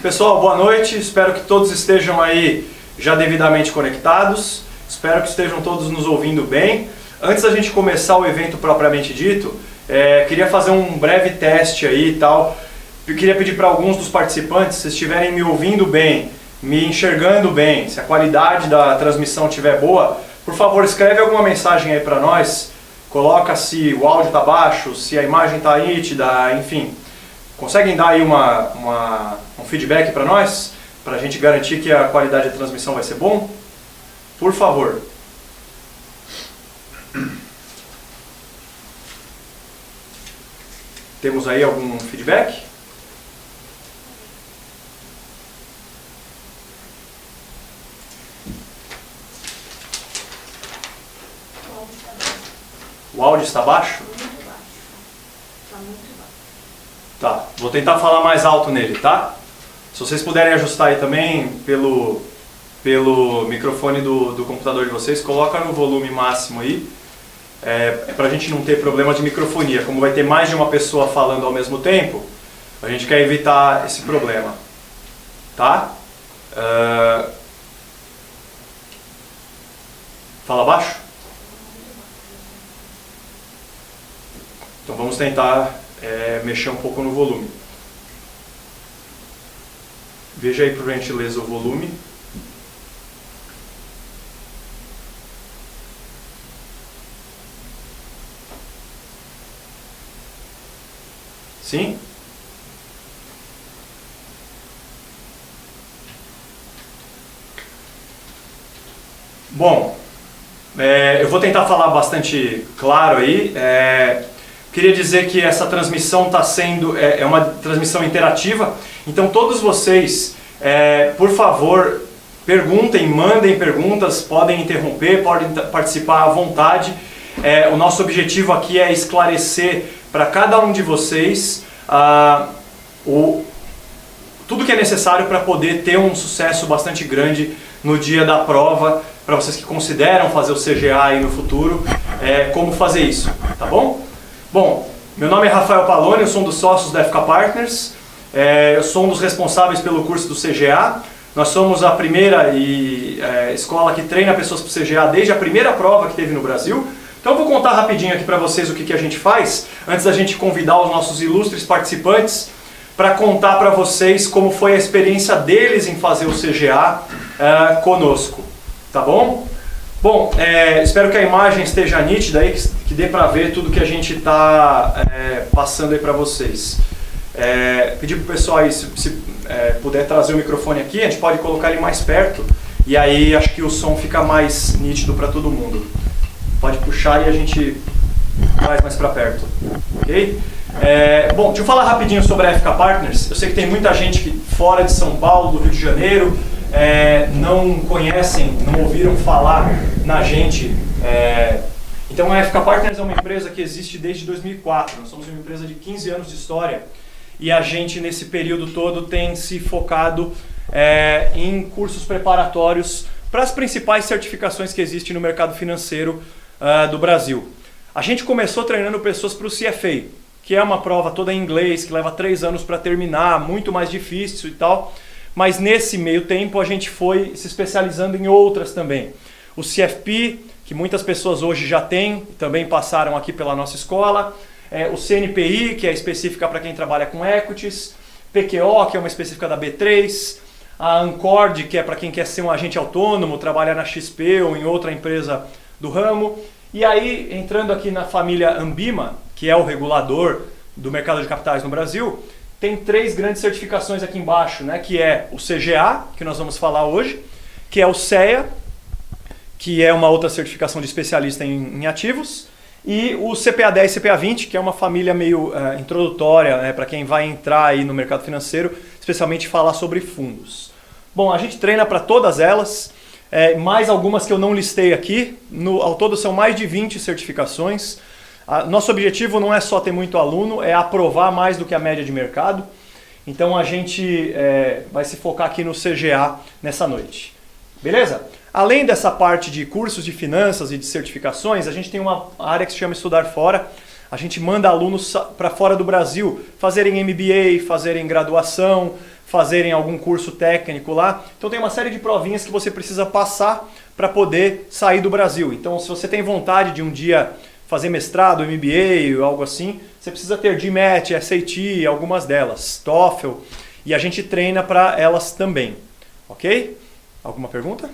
Pessoal, boa noite. Espero que todos estejam aí já devidamente conectados. Espero que estejam todos nos ouvindo bem. Antes da gente começar o evento propriamente dito, queria fazer um breve teste aí e tal. Eu queria pedir para alguns dos participantes, se estiverem me ouvindo bem, me enxergando bem, se a qualidade da transmissão estiver boa, por favor, escreve alguma mensagem aí para nós. Coloca se o áudio está baixo, se a imagem está nítida, enfim. Conseguem dar aí um feedback para nós? Para a gente garantir que a qualidade da transmissão vai ser bom? Por favor. Temos aí algum feedback? O áudio está baixo? Muito baixo. Está muito baixo. Tá, vou tentar falar mais alto nele, tá? Se vocês puderem ajustar aí também pelo microfone do computador de vocês, coloca no volume máximo aí. É pra gente não ter problema de microfonia. Como vai ter mais de uma pessoa falando ao mesmo tempo, a gente quer evitar esse problema. Tá? Fala baixo? Então vamos tentar mexer um pouco no volume. Veja aí por gentileza o volume. Sim? Bom, eu vou tentar falar bastante claro aí. Queria dizer que essa transmissão está sendo uma transmissão interativa, então todos vocês, por favor, perguntem, mandem perguntas, podem interromper, podem participar à vontade. O nosso objetivo aqui é esclarecer para cada um de vocês tudo que é necessário para poder ter um sucesso bastante grande no dia da prova, para vocês que consideram fazer o CGA aí no futuro, como fazer isso, tá bom? Bom, meu nome é Rafael Paloni, eu sou um dos sócios da FK Partners, eu sou um dos responsáveis pelo curso do CGA. Nós somos a primeira escola que treina pessoas para o CGA desde a primeira prova que teve no Brasil. Então eu vou contar rapidinho aqui para vocês o que a gente faz, antes da gente convidar os nossos ilustres participantes para contar para vocês como foi a experiência deles em fazer o CGA conosco, tá bom? Bom, espero que a imagem esteja nítida aí, que dê para ver tudo que a gente está passando aí para vocês. Pedir para o pessoal aí, se puder trazer o microfone aqui, a gente pode colocar ele mais perto e aí acho que o som fica mais nítido para todo mundo. Pode puxar e a gente traz mais para perto, ok? Bom, deixa eu falar rapidinho sobre a FK Partners. Eu sei que tem muita gente que fora de São Paulo, do Rio de Janeiro, não conhecem, não ouviram falar na gente. Então a FK Partners é uma empresa que existe desde 2004. Nós somos uma empresa de 15 anos de história e a gente nesse período todo tem se focado em cursos preparatórios para as principais certificações que existem no mercado financeiro do Brasil. A gente começou treinando pessoas para o CFA, que é uma prova toda em inglês, que leva 3 anos para terminar, muito mais difícil e tal. Mas nesse meio tempo a gente foi se especializando em outras também. O CFP, que muitas pessoas hoje já têm, também passaram aqui pela nossa escola. O CNPI, que é específica para quem trabalha com equities. PQO, que é uma específica da B3. A Ancord, que é para quem quer ser um agente autônomo, trabalhar na XP ou em outra empresa do ramo. E aí, entrando aqui na família Ambima, que é o regulador do mercado de capitais no Brasil, tem 3 grandes certificações aqui embaixo, né? Que é o CGA, que nós vamos falar hoje, que é o CEA, que é uma outra certificação de especialista em ativos, e o CPA 10 e CPA 20, que é uma família meio introdutória, né, para quem vai entrar aí no mercado financeiro, especialmente falar sobre fundos. Bom, a gente treina para todas elas, mais algumas que eu não listei aqui, ao todo são mais de 20 certificações. Nosso objetivo não é só ter muito aluno, é aprovar mais do que a média de mercado. Então a gente vai se focar aqui no CGA nessa noite. Beleza? Além dessa parte de cursos de finanças e de certificações, a gente tem uma área que se chama Estudar Fora. A gente manda alunos para fora do Brasil fazerem MBA, fazerem graduação, fazerem algum curso técnico lá. Então tem uma série de provinhas que você precisa passar para poder sair do Brasil. Então se você tem vontade de um dia fazer mestrado, MBA ou algo assim, você precisa ter GMAT, SAT, algumas delas, TOEFL, e a gente treina para elas também, ok? Alguma pergunta?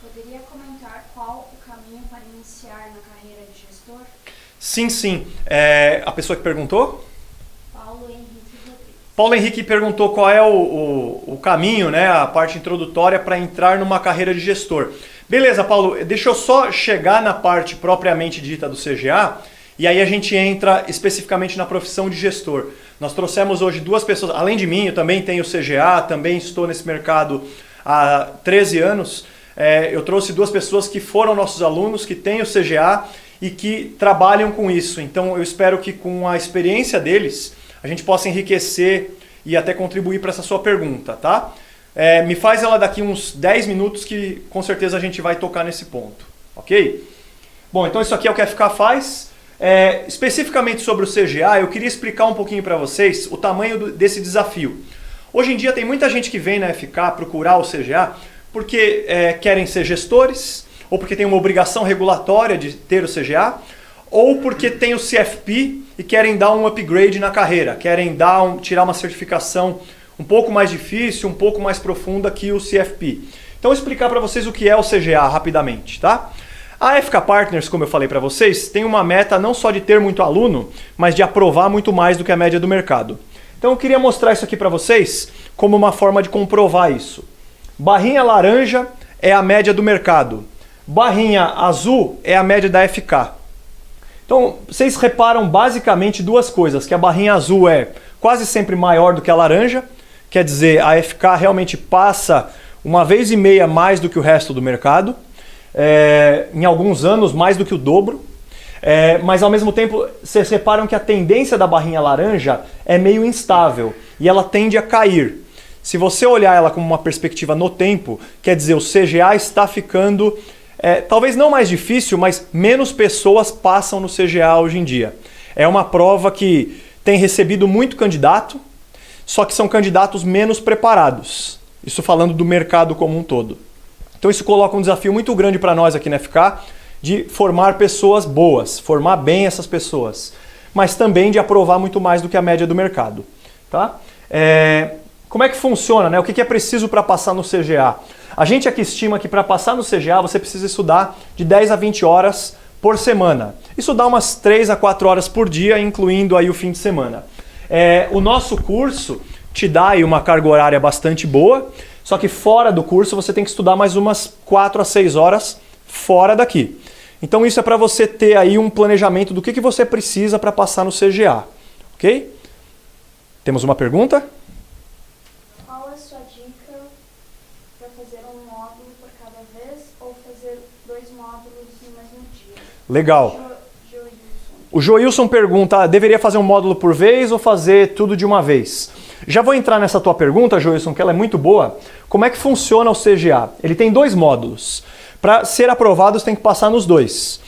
Poderia comentar qual o caminho para iniciar na carreira de gestor? Sim, sim. A pessoa que perguntou? Paulo Henrique Rodrigues. Paulo Henrique perguntou qual é o caminho, né, a parte introdutória para entrar numa carreira de gestor. Beleza, Paulo, deixa eu só chegar na parte propriamente dita do CGA e aí a gente entra especificamente na profissão de gestor. Nós trouxemos hoje duas pessoas, além de mim, eu também tenho CGA, também estou nesse mercado há 13 anos. Eu trouxe duas pessoas que foram nossos alunos, que têm o CGA e que trabalham com isso. Então eu espero que com a experiência deles a gente possa enriquecer e até contribuir para essa sua pergunta, tá? Me faz ela daqui uns 10 minutos que com certeza a gente vai tocar nesse ponto, ok? Bom, então isso aqui é o que a FK faz. Especificamente sobre o CGA, eu queria explicar um pouquinho para vocês o tamanho desse desafio. Hoje em dia tem muita gente que vem na FK procurar o CGA porque querem ser gestores, ou porque tem uma obrigação regulatória de ter o CGA, ou porque tem o CFP e querem dar um upgrade na carreira, querem tirar uma certificação um pouco mais difícil, um pouco mais profunda que o CFP. Então eu vou explicar para vocês o que é o CGA rapidamente, tá? A FK Partners, como eu falei para vocês, tem uma meta não só de ter muito aluno, mas de aprovar muito mais do que a média do mercado. Então eu queria mostrar isso aqui para vocês como uma forma de comprovar isso. Barrinha laranja é a média do mercado. Barrinha azul é a média da FK. Então vocês reparam basicamente duas coisas, que a barrinha azul é quase sempre maior do que a laranja, quer dizer, a FK realmente passa 1,5 vezes mais do que o resto do mercado, em alguns anos mais do que o dobro, mas ao mesmo tempo vocês reparam que a tendência da barrinha laranja é meio instável e ela tende a cair. Se você olhar ela como uma perspectiva no tempo, quer dizer, o CGA está ficando, talvez não mais difícil, mas menos pessoas passam no CGA hoje em dia. É uma prova que tem recebido muito candidato, só que são candidatos menos preparados. Isso falando do mercado como um todo. Então isso coloca um desafio muito grande para nós aqui na FK de formar pessoas boas, formar bem essas pessoas, mas também de aprovar muito mais do que a média do mercado. Tá? Como é que funciona, né? O que é preciso para passar no CGA? A gente aqui estima que para passar no CGA você precisa estudar de 10 a 20 horas por semana. Isso dá umas 3 a 4 horas por dia, incluindo aí o fim de semana. O nosso curso te dá aí uma carga horária bastante boa, só que fora do curso você tem que estudar mais umas 4 a 6 horas fora daqui. Então isso é para você ter aí um planejamento do que você precisa para passar no CGA, ok? Temos uma pergunta? Qual é a sua dica para fazer um módulo por cada vez ou fazer 2 módulos no mesmo dia? Legal. O Joilson pergunta, deveria fazer um módulo por vez ou fazer tudo de uma vez? Já vou entrar nessa tua pergunta, Joilson, que ela é muito boa. Como é que funciona o CGA? Ele tem 2 módulos. Para ser aprovado, você tem que passar nos 2.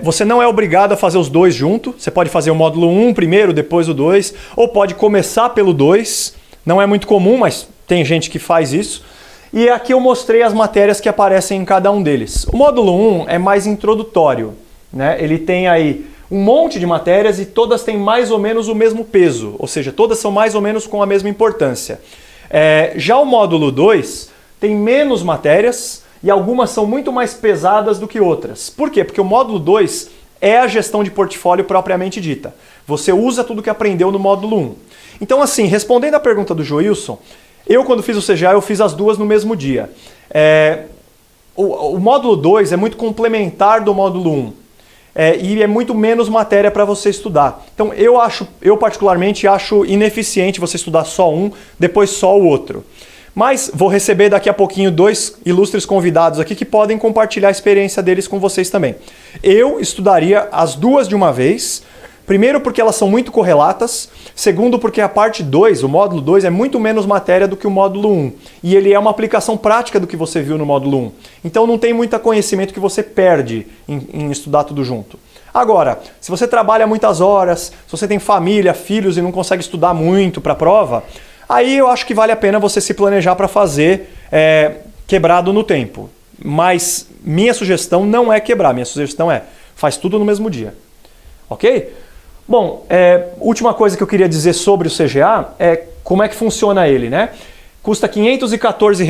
Você não é obrigado a fazer os 2 junto. Você pode fazer o módulo 1 primeiro, depois o 2. Ou pode começar pelo 2. Não é muito comum, mas tem gente que faz isso. E aqui eu mostrei as matérias que aparecem em cada um deles. O módulo 1 é mais introdutório, né? Ele tem aí um monte de matérias e todas têm mais ou menos o mesmo peso, ou seja, todas são mais ou menos com a mesma importância. Já o módulo 2 tem menos matérias e algumas são muito mais pesadas do que outras. Por quê? Porque o módulo 2 é a gestão de portfólio propriamente dita. Você usa tudo que aprendeu no módulo 1. Então assim, respondendo à pergunta do Joilson, eu quando fiz o CGA eu fiz as 2 no mesmo dia. O módulo 2 é muito complementar do módulo 1. E é muito menos matéria para você estudar. Então eu particularmente acho ineficiente você estudar só um, depois só o outro. Mas vou receber daqui a pouquinho 2 ilustres convidados aqui que podem compartilhar a experiência deles com vocês também. Eu estudaria as 2 de uma vez. Primeiro porque elas são muito correlatas, segundo porque a parte 2, o módulo 2, é muito menos matéria do que o módulo 1. E ele é uma aplicação prática do que você viu no módulo 1. Então não tem muito conhecimento que você perde em estudar tudo junto. Agora, se você trabalha muitas horas, se você tem família, filhos e não consegue estudar muito para a prova, aí eu acho que vale a pena você se planejar para fazer quebrado no tempo. Mas minha sugestão não é quebrar, minha sugestão é faz tudo no mesmo dia. Ok? Bom, última coisa que eu queria dizer sobre o CGA é como é que funciona ele, né? Custa R$ 514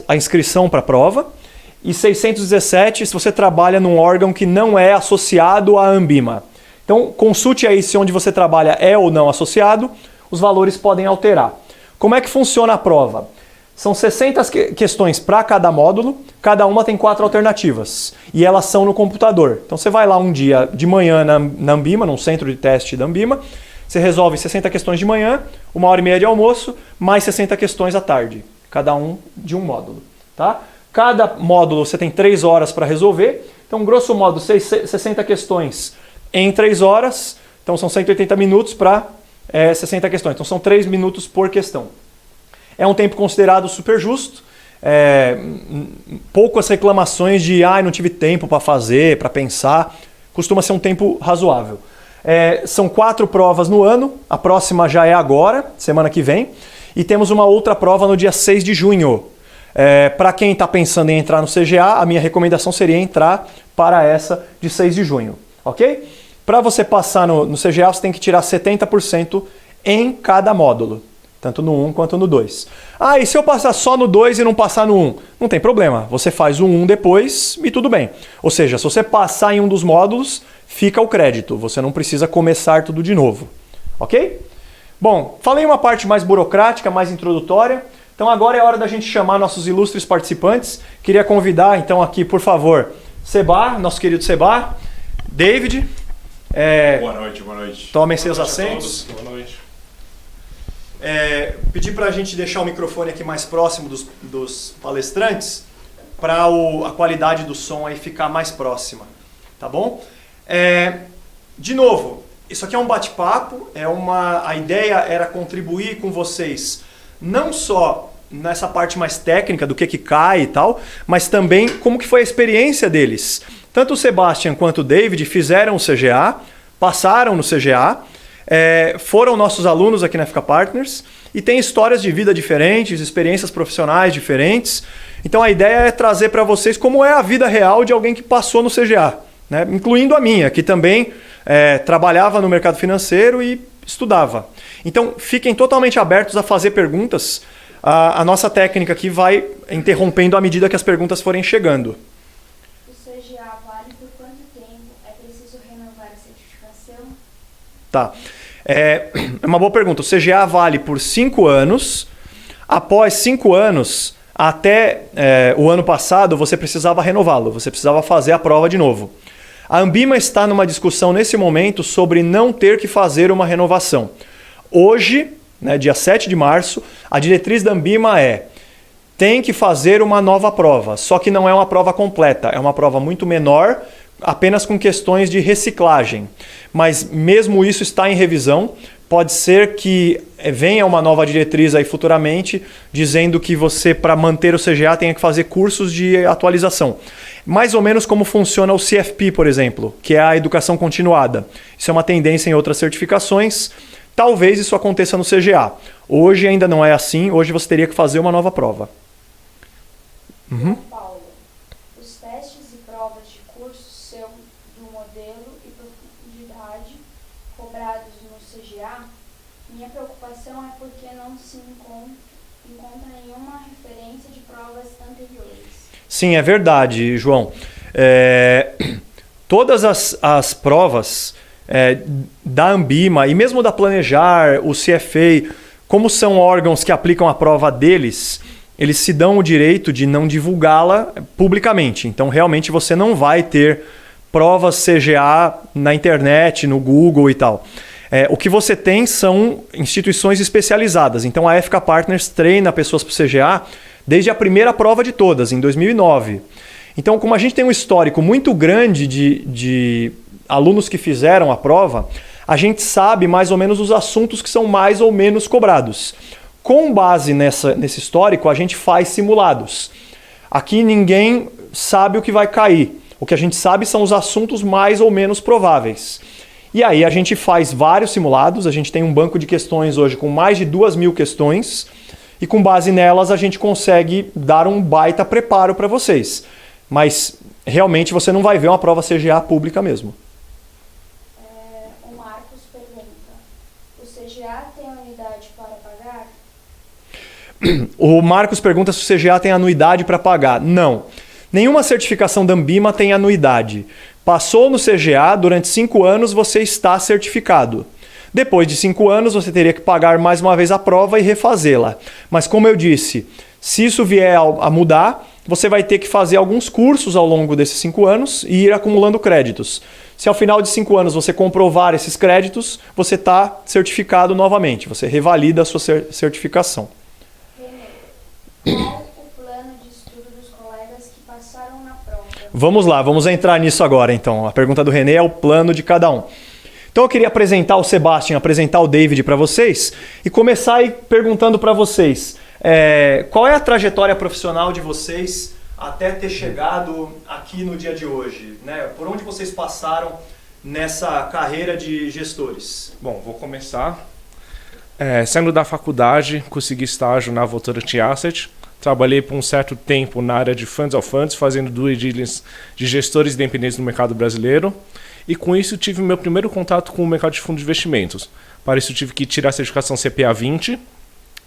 a inscrição para a prova e 617 se você trabalha num órgão que não é associado à Ambima. Então consulte aí se onde você trabalha é ou não associado, os valores podem alterar. Como é que funciona a prova? São 60 questões para cada módulo, cada uma tem 4 alternativas e elas são no computador. Então você vai lá um dia de manhã na Ambima, num centro de teste da Ambima, você resolve 60 questões de manhã, 1h30 de almoço, mais 60 questões à tarde, cada um de um módulo. Tá? Cada módulo você tem 3 horas para resolver, então grosso modo 60 questões em 3 horas, então são 180 minutos para 60 questões, então são 3 minutos por questão. É um tempo considerado super justo, poucas reclamações de não tive tempo para fazer, para pensar, costuma ser um tempo razoável. São 4 provas no ano, a próxima já é agora, semana que vem, e temos uma outra prova no dia 6 de junho. Para quem está pensando em entrar no CGA, a minha recomendação seria entrar para essa de 6 de junho, ok? Para você passar no CGA, você tem que tirar 70% em cada módulo, tanto no 1 quanto no 2. E se eu passar só no 2 e não passar no 1? Não tem problema, você faz o 1 depois e tudo bem. Ou seja, se você passar em um dos módulos, fica o crédito, você não precisa começar tudo de novo, ok? Bom, falei uma parte mais burocrática, mais introdutória, então agora é hora da gente chamar nossos ilustres participantes. Queria convidar então aqui, por favor, Seba, nosso querido Seba, David. Boa noite, boa noite. Tomem seus assentos. Boa noite. Pedir para a gente deixar o microfone aqui mais próximo dos palestrantes, para a qualidade do som aí ficar mais próxima, tá bom? De novo, isso aqui é um bate-papo, a ideia era contribuir com vocês, não só nessa parte mais técnica do que cai e tal, mas também como que foi a experiência deles. Tanto o Sebastian quanto o David fizeram o CGA, passaram no CGA, foram nossos alunos aqui na FK Partners e têm histórias de vida diferentes, experiências profissionais diferentes. Então a ideia é trazer para vocês como é a vida real de alguém que passou no CGA, né? Incluindo a minha, que também trabalhava no mercado financeiro e estudava. Então fiquem totalmente abertos a fazer perguntas. A nossa técnica aqui vai interrompendo à medida que as perguntas forem chegando. O CGA vale por quanto tempo? É preciso renovar a certificação? Tá. É uma boa pergunta. O CGA vale por 5 anos. Após 5 anos, até o ano passado, você precisava renová-lo. Você precisava fazer a prova de novo. A Ambima está numa discussão nesse momento sobre não ter que fazer uma renovação. Hoje, né, dia 7 de março, a diretriz da Ambima tem que fazer uma nova prova, só que não é uma prova completa, é uma prova muito menor, apenas com questões de reciclagem. Mas mesmo isso está em revisão, pode ser que venha uma nova diretriz aí futuramente, dizendo que você, para manter o CGA, tenha que fazer cursos de atualização. Mais ou menos como funciona o CFP, por exemplo, que é a educação continuada. Isso é uma tendência em outras certificações. Talvez isso aconteça no CGA. Hoje ainda não é assim, hoje você teria que fazer uma nova prova. Paulo, os testes e provas de curso são do modelo e profundidade cobrados no CGA. Minha preocupação é porque não se encontra nenhuma referência de provas anteriores. Sim, é verdade, João. Todas as provas da Ambima e mesmo da Planejar, o CFA, como são órgãos que aplicam a prova deles, eles se dão o direito de não divulgá-la publicamente. Então, realmente, você não vai ter provas CGA na internet, no Google e tal. O que você tem são instituições especializadas. Então, a FK Partners treina pessoas para o CGA desde a primeira prova de todas, em 2009. Então, como a gente tem um histórico muito grande de alunos que fizeram a prova, a gente sabe mais ou menos os assuntos que são mais ou menos cobrados. Com base nesse histórico, a gente faz simulados. Aqui ninguém sabe o que vai cair. O que a gente sabe são os assuntos mais ou menos prováveis. E aí a gente faz vários simulados, a gente tem um banco de questões hoje com mais de 2.000 questões, e com base nelas a gente consegue dar um baita preparo para vocês. Mas realmente você não vai ver uma prova CGA pública mesmo. O Marcos pergunta, o CGA tem anuidade para pagar? O Marcos pergunta se o CGA tem anuidade para pagar. Não. Nenhuma certificação da Anbima tem anuidade. Passou no CGA, durante 5 anos você está certificado. Depois de 5 anos você teria que pagar mais uma vez a prova e refazê-la. Mas como eu disse, se isso vier a mudar, você vai ter que fazer alguns cursos ao longo desses 5 anos e ir acumulando créditos. Se ao final de 5 anos você comprovar esses créditos, você está certificado novamente. Você revalida a sua certificação. Qual o plano de estudo dos colegas que passaram na prova? Vamos lá, vamos entrar nisso agora então. A pergunta do René é o plano de cada um. Então eu queria apresentar o Sebastian, apresentar o David para vocês e começar aí perguntando para vocês qual é a trajetória profissional de vocês até ter chegado aqui no dia de hoje, né? Por onde vocês passaram nessa carreira de gestores? Bom, vou começar. Saindo da faculdade, consegui estágio na Votorantim Asset. Trabalhei por um certo tempo na área de Funds of Funds, fazendo due diligence de gestores independentes no mercado brasileiro. E com isso tive meu primeiro contato com o mercado de fundos de investimentos. Para isso tive que tirar a certificação CPA 20.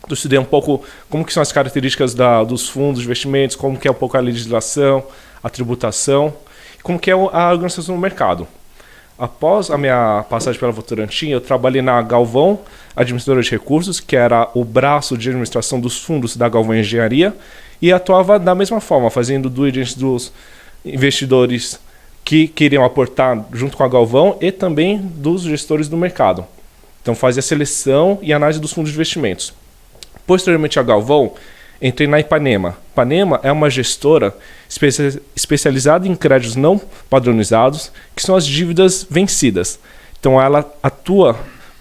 Eu estudei um pouco como que são as características dos fundos de investimentos, como que é um pouco a legislação, a tributação, como que é a organização do mercado. Após a minha passagem pela Votorantim, eu trabalhei na Galvão, administradora de recursos, que era o braço de administração dos fundos da Galvão Engenharia, e atuava da mesma forma, fazendo due diligence dos investidores que queriam aportar junto com a Galvão e também dos gestores do mercado. Então fazia seleção e análise dos fundos de investimentos. Posteriormente a Galvão, entrei na Ipanema. Ipanema é uma gestora especializada em créditos não padronizados, que são as dívidas vencidas. Então ela atua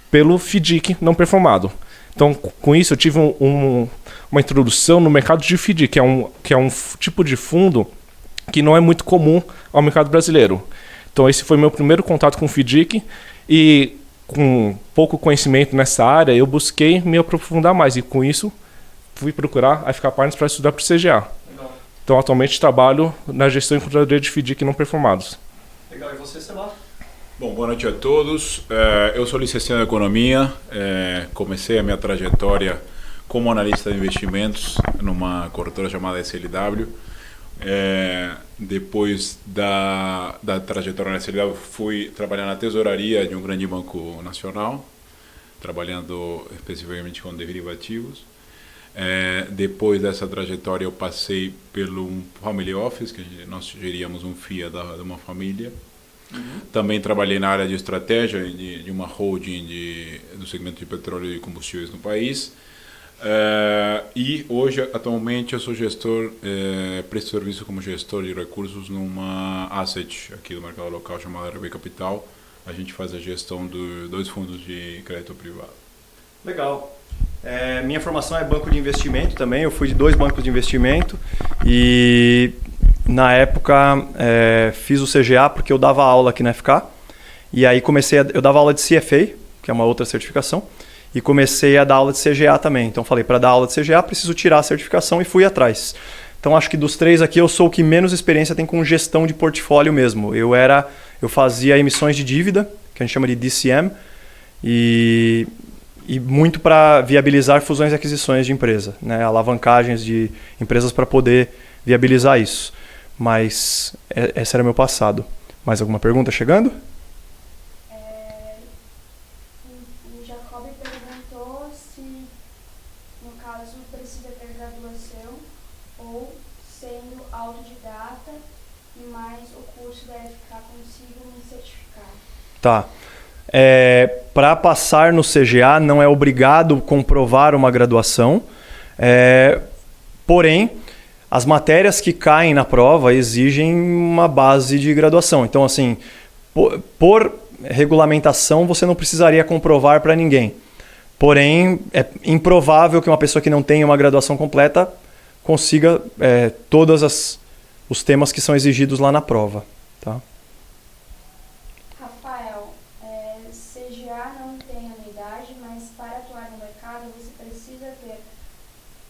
pelo FDIC não performado. Então com isso eu tive uma introdução no mercado de FDIC, que é um tipo de fundo que não é muito comum ao mercado brasileiro. Então esse foi meu primeiro contato com o FDIC e com pouco conhecimento nessa área eu busquei me aprofundar mais e com isso fui procurar a FK Partners para estudar para o CGA. Legal. Então atualmente trabalho na gestão e controladoria de FDIC não performados. Legal, e você, Sebastião? Bom, boa noite a todos. Eu sou licenciado em Economia. Comecei a minha trajetória como analista de investimentos numa corretora chamada SLW. Depois da trajetória na SLW, fui trabalhar na tesouraria de um grande banco nacional, trabalhando especificamente com derivativos. Depois dessa trajetória, eu passei pelo um family office, que nós geríamos um FIA de uma família. Uhum. Também trabalhei na área de estratégia de uma holding do segmento de petróleo e combustíveis no país. E hoje, atualmente, eu sou gestor, presto serviço como gestor de recursos numa asset aqui do mercado local chamada RB Capital. A gente faz a gestão de 2 fundos de crédito privado. Legal. Minha formação é banco de investimento também. Eu fui de 2 bancos de investimento e na época fiz o CGA porque eu dava aula aqui na FK. E aí eu dava aula de CFA, que é uma outra certificação. E comecei a dar aula de CGA também. Então falei, para dar aula de CGA preciso tirar a certificação e fui atrás. Então acho que dos 3 aqui eu sou o que menos experiência tem com gestão de portfólio mesmo. Eu fazia emissões de dívida, que a gente chama de DCM, e muito para viabilizar fusões e aquisições de empresa, né? Alavancagens de empresas para poder viabilizar isso. Mas esse era meu passado. Mais alguma pergunta chegando? O Jacob perguntou se, no caso, precisa ter graduação ou sendo autodidata, mas o curso da FK consigo me certificar. Tá. Para passar no CGA não é obrigado comprovar uma graduação, porém as matérias que caem na prova exigem uma base de graduação. Então, assim, por regulamentação você não precisaria comprovar para ninguém. Porém, é improvável que uma pessoa que não tenha uma graduação completa consiga todos os temas que são exigidos lá na prova. Tá? Rafael, CGA não tem anuidade, mas para atuar no mercado você precisa ter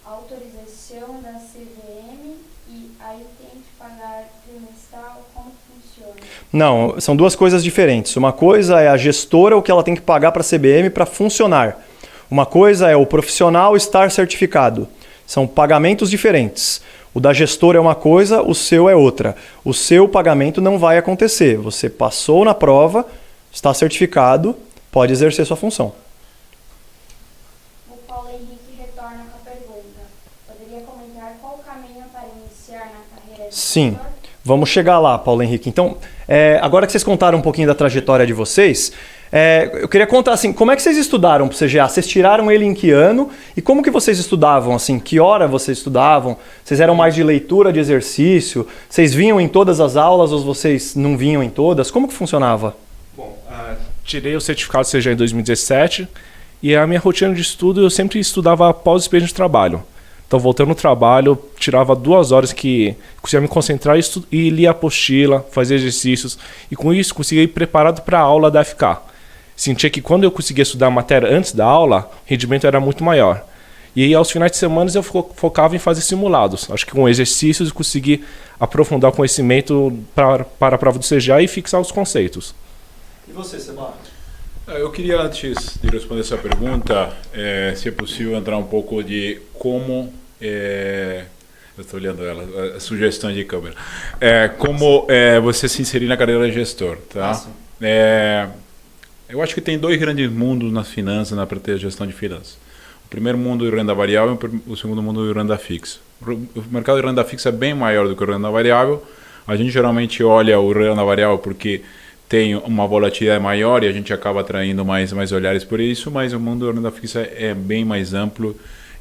autorização da CVM e aí tem que pagar trimestral. Como funciona? Não, são duas coisas diferentes. Uma coisa é a gestora, o que ela tem que pagar para a CBM para funcionar. Uma coisa é o profissional estar certificado. São pagamentos diferentes. O da gestora é uma coisa, o seu é outra. O seu pagamento não vai acontecer. Você passou na prova, está certificado, pode exercer sua função. O Paulo Henrique retorna com a pergunta. Poderia comentar qual o caminho para iniciar na carreira de Sim, gestor? vamos chegar lá, Paulo Henrique. Então, agora que vocês contaram um pouquinho da trajetória de vocês, eu queria contar assim, como é que vocês estudaram para o CGA? Vocês tiraram ele em que ano? E como que vocês estudavam? Assim, que hora vocês estudavam? Vocês eram mais de leitura, de exercício? Vocês vinham em todas as aulas ou vocês não vinham em todas? Como que funcionava? Bom, tirei o certificado CGA em 2017 e a minha rotina de estudo eu sempre estudava após o expediente de trabalho. Então, voltando no trabalho, tirava 2 horas que conseguia me concentrar e lia a apostila, fazia exercícios. E com isso, conseguia ir preparado para a aula da FK. Sentia que quando eu conseguia estudar a matéria antes da aula, o rendimento era muito maior. E aí, aos finais de semana, eu focava em fazer simulados. Acho que com exercícios eu consegui aprofundar o conhecimento para a prova do CGA e fixar os conceitos. E você, Seba? Eu queria, antes de responder essa pergunta, se é possível entrar um pouco de como... eu estou olhando ela, a sugestão de câmera. Como você se inserir na carreira de gestor. Tá? Eu acho que tem 2 grandes mundos nas finanças, na parte de gestão de finanças. O primeiro mundo de renda variável e o segundo mundo de renda fixa. O mercado de renda fixa é bem maior do que o renda variável. A gente geralmente olha o renda variável porque tem uma volatilidade maior e a gente acaba atraindo mais olhares por isso, mas o mundo da renda fixa é bem mais amplo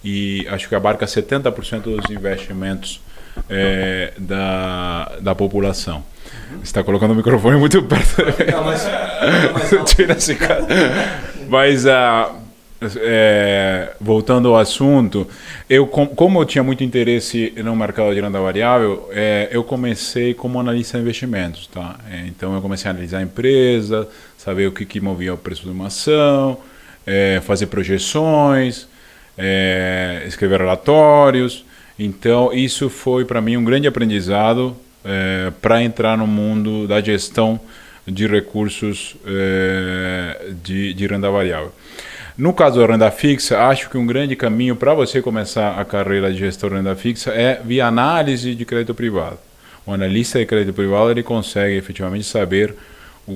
e acho que abarca 70% dos investimentos da população. Você está colocando o microfone muito perto. Tira esse cara. Mas voltando ao assunto, como eu tinha muito interesse no mercado de renda variável, eu comecei como analista de investimentos. Tá? Então eu comecei a analisar a empresa, saber o que movia o preço de uma ação, fazer projeções, escrever relatórios. Então isso foi para mim um grande aprendizado para entrar no mundo da gestão de recursos de renda variável. No caso da renda fixa, acho que um grande caminho para você começar a carreira de gestor de renda fixa é via análise de crédito privado. O analista de crédito privado ele consegue efetivamente saber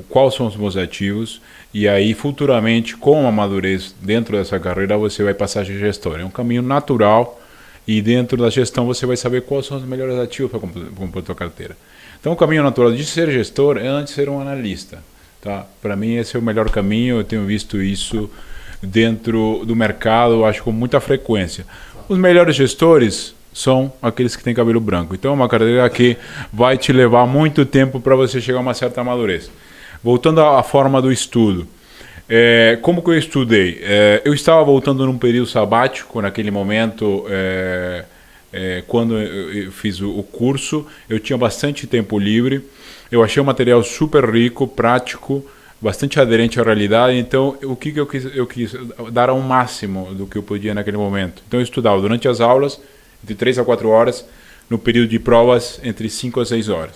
quais são os bons ativos e aí futuramente, com a madurez dentro dessa carreira, você vai passar a ser gestor. É um caminho natural e dentro da gestão você vai saber quais são os melhores ativos para compor a sua carteira. Então o caminho natural de ser gestor é antes ser um analista. Tá? Para mim esse é o melhor caminho, eu tenho visto isso dentro do mercado, acho com muita frequência. Os melhores gestores são aqueles que têm cabelo branco. Então é uma carreira que vai te levar muito tempo para você chegar a uma certa madurez. Voltando à forma do estudo. Como que eu estudei? Eu estava voltando num período sabático, naquele momento, quando eu fiz o curso, eu tinha bastante tempo livre, eu achei o material super rico, prático, bastante aderente à realidade, então o que eu quis dar ao máximo do que eu podia naquele momento. Então eu estudava durante as aulas, de 3 a 4 horas, no período de provas, entre 5 a 6 horas.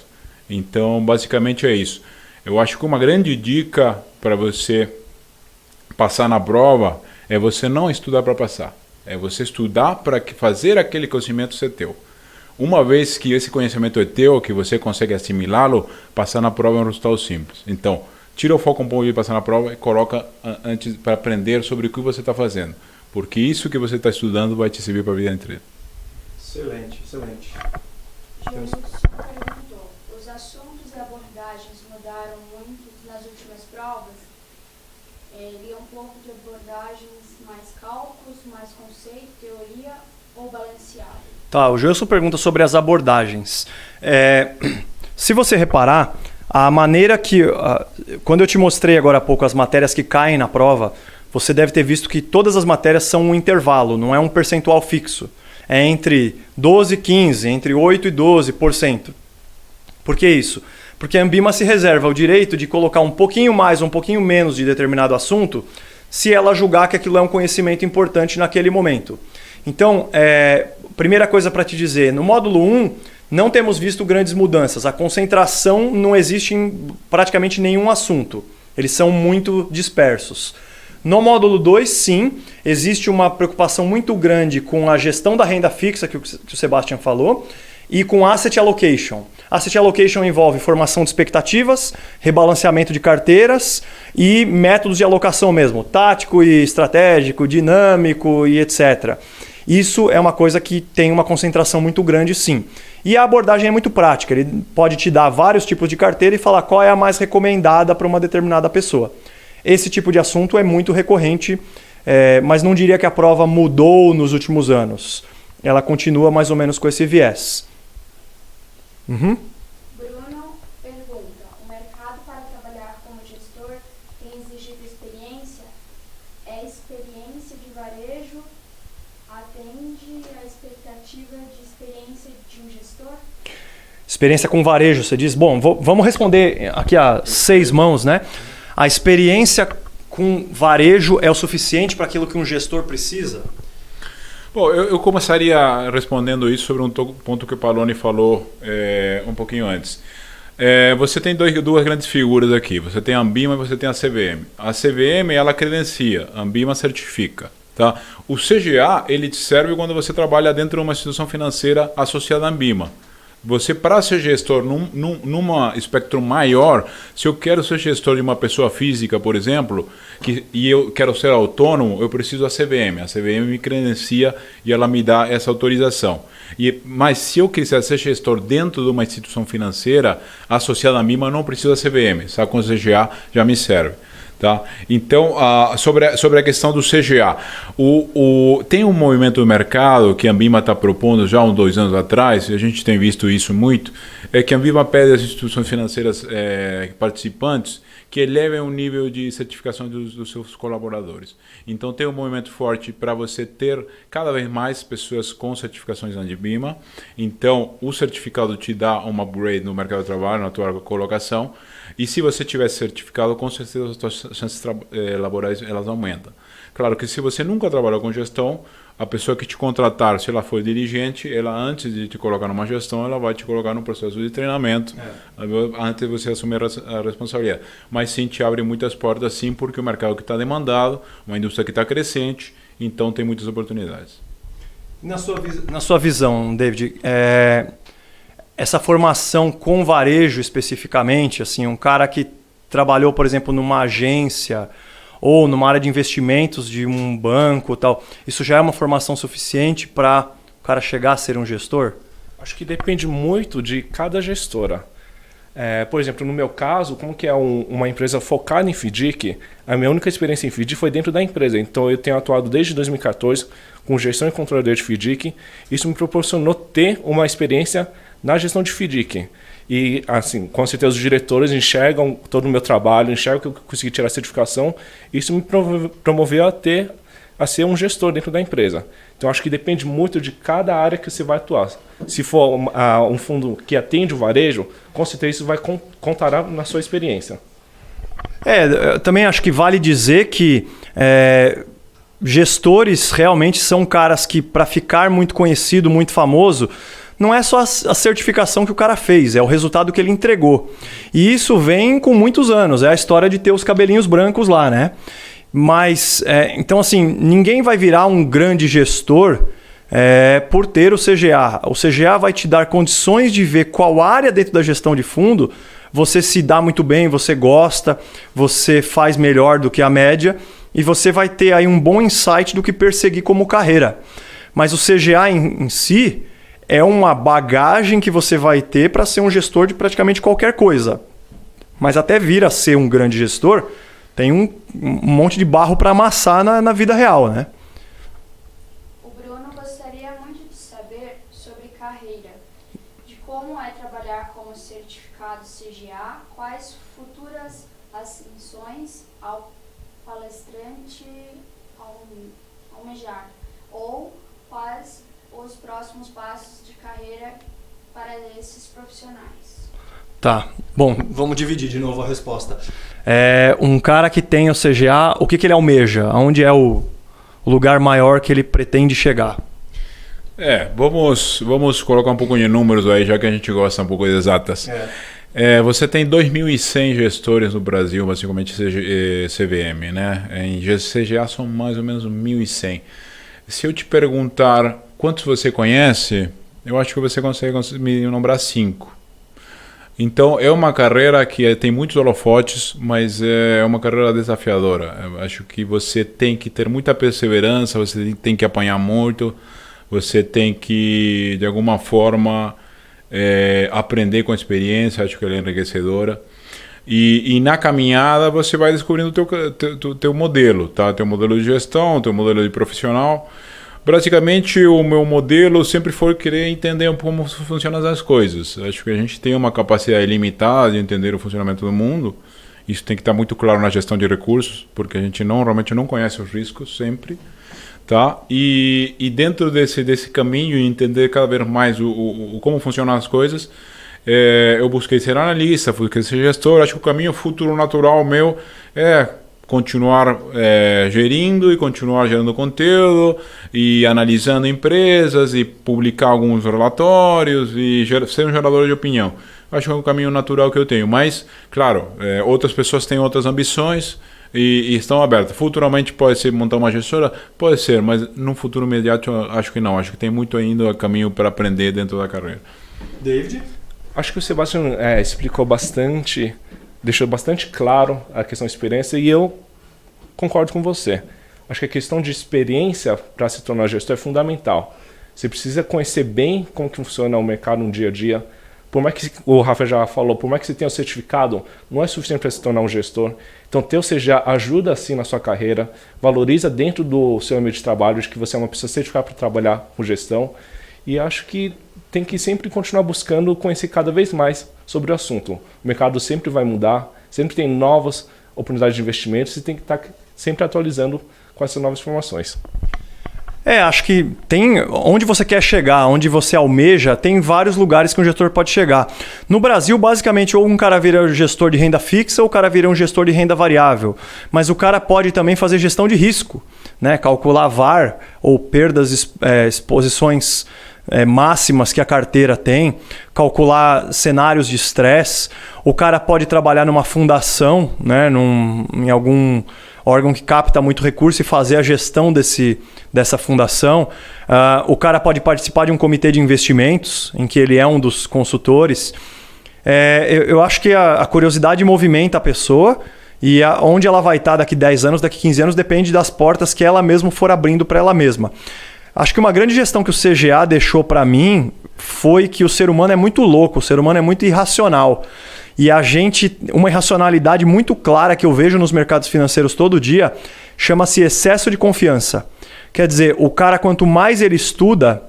Então basicamente é isso. Eu acho que uma grande dica para você passar na prova é você não estudar para passar, é você estudar para fazer aquele conhecimento ser teu. Uma vez que esse conhecimento é teu, que você consegue assimilá-lo, passar na prova é um resultado simples. Então, tira o foco um pouco de passar na prova e coloca antes para aprender sobre o que você está fazendo. Porque isso que você está estudando vai te servir para a vida inteira. Excelente, excelente. Gilson perguntou, os assuntos e abordagens mudaram muito nas últimas provas? Li um pouco de abordagens mais cálculos, mais conceito, teoria ou balanceado? Tá, o Gilson pergunta sobre as abordagens. Se você reparar, a maneira que... quando eu te mostrei agora há pouco as matérias que caem na prova, você deve ter visto que todas as matérias são um intervalo, não é um percentual fixo. É entre 12 e 15%, entre 8% e 12%. Por que isso? Porque a Ambima se reserva o direito de colocar um pouquinho mais, um pouquinho menos de determinado assunto, se ela julgar que aquilo é um conhecimento importante naquele momento. Então, primeira coisa para te dizer, no módulo 1, não temos visto grandes mudanças. A concentração não existe em praticamente nenhum assunto. Eles são muito dispersos. No módulo 2, sim, existe uma preocupação muito grande com a gestão da renda fixa, que o Sebastian falou, e com Asset Allocation. Asset Allocation envolve formação de expectativas, rebalanceamento de carteiras e métodos de alocação mesmo, tático e estratégico, dinâmico e etc. Isso é uma coisa que tem uma concentração muito grande, sim. E a abordagem é muito prática. Ele pode te dar vários tipos de carteira e falar qual é a mais recomendada para uma determinada pessoa. Esse tipo de assunto é muito recorrente, mas não diria que a prova mudou nos últimos anos. Ela continua mais ou menos com esse viés. Bruno pergunta, o mercado para trabalhar como gestor tem exigido experiência? É experiência de varejo? Atende à expectativa de experiência de um gestor? Experiência com varejo, você diz. Bom, vamos responder aqui a 6 mãos, né? A experiência com varejo é o suficiente para aquilo que um gestor precisa? Bom, eu começaria respondendo isso sobre um ponto que o Paloni falou um pouquinho antes. Você tem duas grandes figuras aqui. Você tem a Ambima e você tem a CVM. A CVM, ela credencia, a Ambima certifica. Tá? O CGA, ele te serve quando você trabalha dentro de uma instituição financeira associada à Ambima. Você, para ser gestor numa espectro maior, se eu quero ser gestor de uma pessoa física, por exemplo, e eu quero ser autônomo, eu preciso da CVM. A CVM me credencia e ela me dá essa autorização. Mas se eu quiser ser gestor dentro de uma instituição financeira associada à MIMA, eu não preciso da CVM. Só com o CGA já me serve. Tá? Então, sobre a questão do CGA, tem um movimento do mercado que a Ambima está propondo já há uns 2 anos atrás, e a gente tem visto isso muito, é que a Ambima pede às instituições financeiras participantes que elevem o nível de certificação dos seus colaboradores. Então, tem um movimento forte para você ter cada vez mais pessoas com certificações na Ambima. Então, o certificado te dá um upgrade no mercado de trabalho, na tua colocação. E se você tiver certificado, com certeza as suas chances laborais elas aumentam. Claro que se você nunca trabalhou com gestão, a pessoa que te contratar, se ela for dirigente, ela antes de te colocar numa gestão, ela vai te colocar num processo de treinamento, antes de você assumir a responsabilidade. Mas sim, te abre muitas portas, sim, porque o mercado que está demandado, uma indústria que está crescente, então tem muitas oportunidades. Na sua visão, David, essa formação com varejo especificamente, assim, um cara que trabalhou, por exemplo, numa agência ou numa área de investimentos de um banco, tal, isso já é uma formação suficiente para o cara chegar a ser um gestor? Acho que depende muito de cada gestora. Por exemplo, no meu caso, como que é uma empresa focada em FDIC, a minha única experiência em FDIC foi dentro da empresa. Então eu tenho atuado desde 2014 com gestão e controlador de FDIC. Isso me proporcionou ter uma experiência na gestão de FDIC. E, assim, com certeza os diretores enxergam todo o meu trabalho, enxergam que eu consegui tirar a certificação. Isso me promoveu a ser um gestor dentro da empresa. Então, acho que depende muito de cada área que você vai atuar. Se for um fundo que atende o varejo, com certeza isso vai contar na sua experiência. Eu também acho que vale dizer que gestores realmente são caras que, para ficar muito conhecido, muito famoso, não é só a certificação que o cara fez, é o resultado que ele entregou. E isso vem com muitos anos, é a história de ter os cabelinhos brancos lá, né? Mas, então assim, ninguém vai virar um grande gestor por ter o CGA. O CGA vai te dar condições de ver qual área dentro da gestão de fundo você se dá muito bem, você gosta, você faz melhor do que a média e você vai ter aí um bom insight do que perseguir como carreira. Mas o CGA em si é uma bagagem que você vai ter para ser um gestor de praticamente qualquer coisa. Mas até vir a ser um grande gestor, tem um monte de barro para amassar na vida real, né? O Bruno gostaria muito de saber sobre carreira, de como é trabalhar como certificado CGA, quais futuras ascensões ao palestrante almejar, ou quais os próximos passos de carreira para esses profissionais. Tá. Bom, vamos dividir de novo a resposta. Um cara que tem o CGA, o que ele almeja? Onde é o lugar maior que ele pretende chegar? Vamos colocar um pouco de números aí, já que a gente gosta um pouco de exatas. Você tem 2.100 gestores no Brasil, basicamente CVM, né? Em CGA são mais ou menos 1.100. Se eu te perguntar quantos você conhece, eu acho que você consegue me nombrar 5. Então é uma carreira que tem muitos holofotes, mas é uma carreira desafiadora. Eu acho que você tem que ter muita perseverança, você tem que apanhar muito, você tem que, de alguma forma, aprender com a experiência. Acho que ela é enriquecedora. E na caminhada você vai descobrindo o teu modelo, tá? Teu modelo de gestão, teu modelo de profissional. Praticamente o meu modelo sempre foi querer entender como funcionam as coisas. Acho que a gente tem uma capacidade limitada de entender o funcionamento do mundo. Isso tem que estar muito claro na gestão de recursos, porque a gente realmente não conhece os riscos sempre. Tá? E dentro desse caminho, entender cada vez mais como funcionam as coisas, eu busquei ser analista, busquei ser gestor. Acho que o caminho futuro natural meu é continuar gerindo e continuar gerando conteúdo e analisando empresas e publicar alguns relatórios e ser um gerador de opinião. Acho que é um caminho natural que eu tenho, mas, claro, outras pessoas têm outras ambições e estão abertas. Futuramente pode ser montar uma gestora? Pode ser, mas no futuro imediato acho que não. Acho que tem muito ainda caminho para aprender dentro da carreira. David? Acho que o Sebastião explicou bastante, deixou bastante claro a questão de experiência e eu concordo com você. Acho que a questão de experiência para se tornar gestor é fundamental. Você precisa conhecer bem como que funciona o mercado no dia a dia. Por mais que o Rafa já falou, por mais que você tenha o certificado, não é suficiente para se tornar um gestor. Então, ter o CGA ajuda sim na sua carreira, valoriza dentro do seu ambiente de trabalho de que você é uma pessoa certificada para trabalhar com gestão. E acho que tem que sempre continuar buscando conhecer cada vez mais sobre o assunto. O mercado sempre vai mudar, sempre tem novas oportunidades de investimentos e tem que estar sempre atualizando com essas novas informações. Acho que tem onde você quer chegar, onde você almeja, tem vários lugares que um gestor pode chegar. No Brasil, basicamente, ou um cara vira gestor de renda fixa ou o cara vira um gestor de renda variável. Mas o cara pode também fazer gestão de risco, né? Calcular VaR ou perdas, exposições máximas que a carteira tem, calcular cenários de estresse. O cara pode trabalhar numa fundação, né? Em algum órgão que capta muito recurso e fazer a gestão dessa fundação. O cara pode participar de um comitê de investimentos, em que ele é um dos consultores. Eu acho que a curiosidade movimenta a pessoa e onde ela vai estar daqui 10 anos, daqui 15 anos, depende das portas que ela mesma for abrindo para ela mesma. Acho que uma grande gestão que o CGA deixou para mim foi que o ser humano é muito louco, o ser humano é muito irracional. E uma irracionalidade muito clara que eu vejo nos mercados financeiros todo dia, chama-se excesso de confiança. Quer dizer, o cara, quanto mais ele estuda,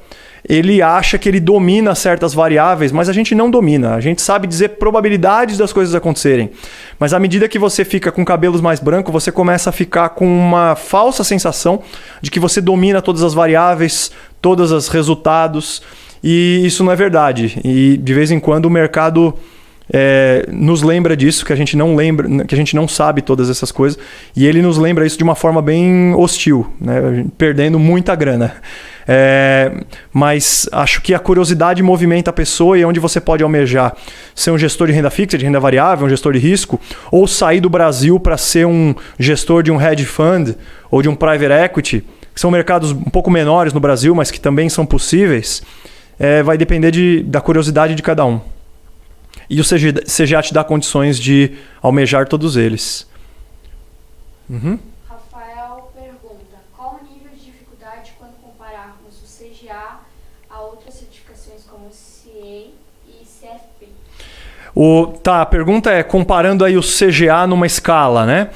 ele acha que ele domina certas variáveis, mas a gente não domina. A gente sabe dizer probabilidades das coisas acontecerem. Mas à medida que você fica com cabelos mais brancos, você começa a ficar com uma falsa sensação de que você domina todas as variáveis, todos os resultados. E isso não é verdade. E de vez em quando o mercado nos lembra disso, que a gente não lembra, que a gente não sabe todas essas coisas, e ele nos lembra isso de uma forma bem hostil, né? Perdendo muita grana. Mas acho que a curiosidade movimenta a pessoa e é onde você pode almejar ser um gestor de renda fixa, de renda variável, um gestor de risco, ou sair do Brasil para ser um gestor de um hedge fund ou de um private equity, que são mercados um pouco menores no Brasil, mas que também são possíveis. Vai depender da curiosidade de cada um. E o CGA te dá condições de almejar todos eles. Rafael pergunta: qual o nível de dificuldade quando compararmos o CGA a outras certificações como CA e CFP? A pergunta é comparando aí o CGA numa escala, né?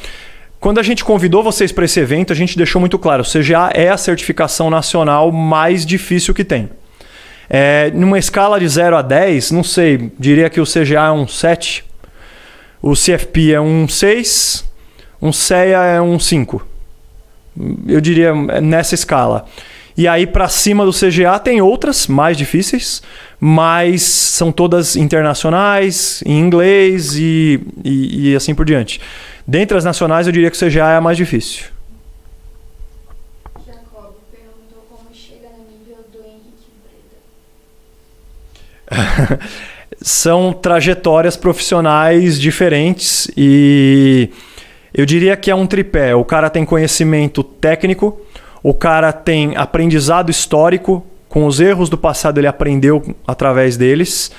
Quando a gente convidou vocês para esse evento, a gente deixou muito claro, o CGA é a certificação nacional mais difícil que tem. Numa escala de 0 a 10, não sei, diria que o CGA é um 7, o CFP é um 6, um CEA é um 5. Eu diria nessa escala. E aí, para cima do CGA, tem outras mais difíceis, mas são todas internacionais, em inglês e assim por diante. Dentre as nacionais, eu diria que o CGA é a mais difícil. Jacob perguntou como chega no nível do Henrique Breda. São trajetórias profissionais diferentes e eu diria que é um tripé. O cara tem conhecimento técnico, o cara tem aprendizado histórico, com os erros do passado ele aprendeu através deles,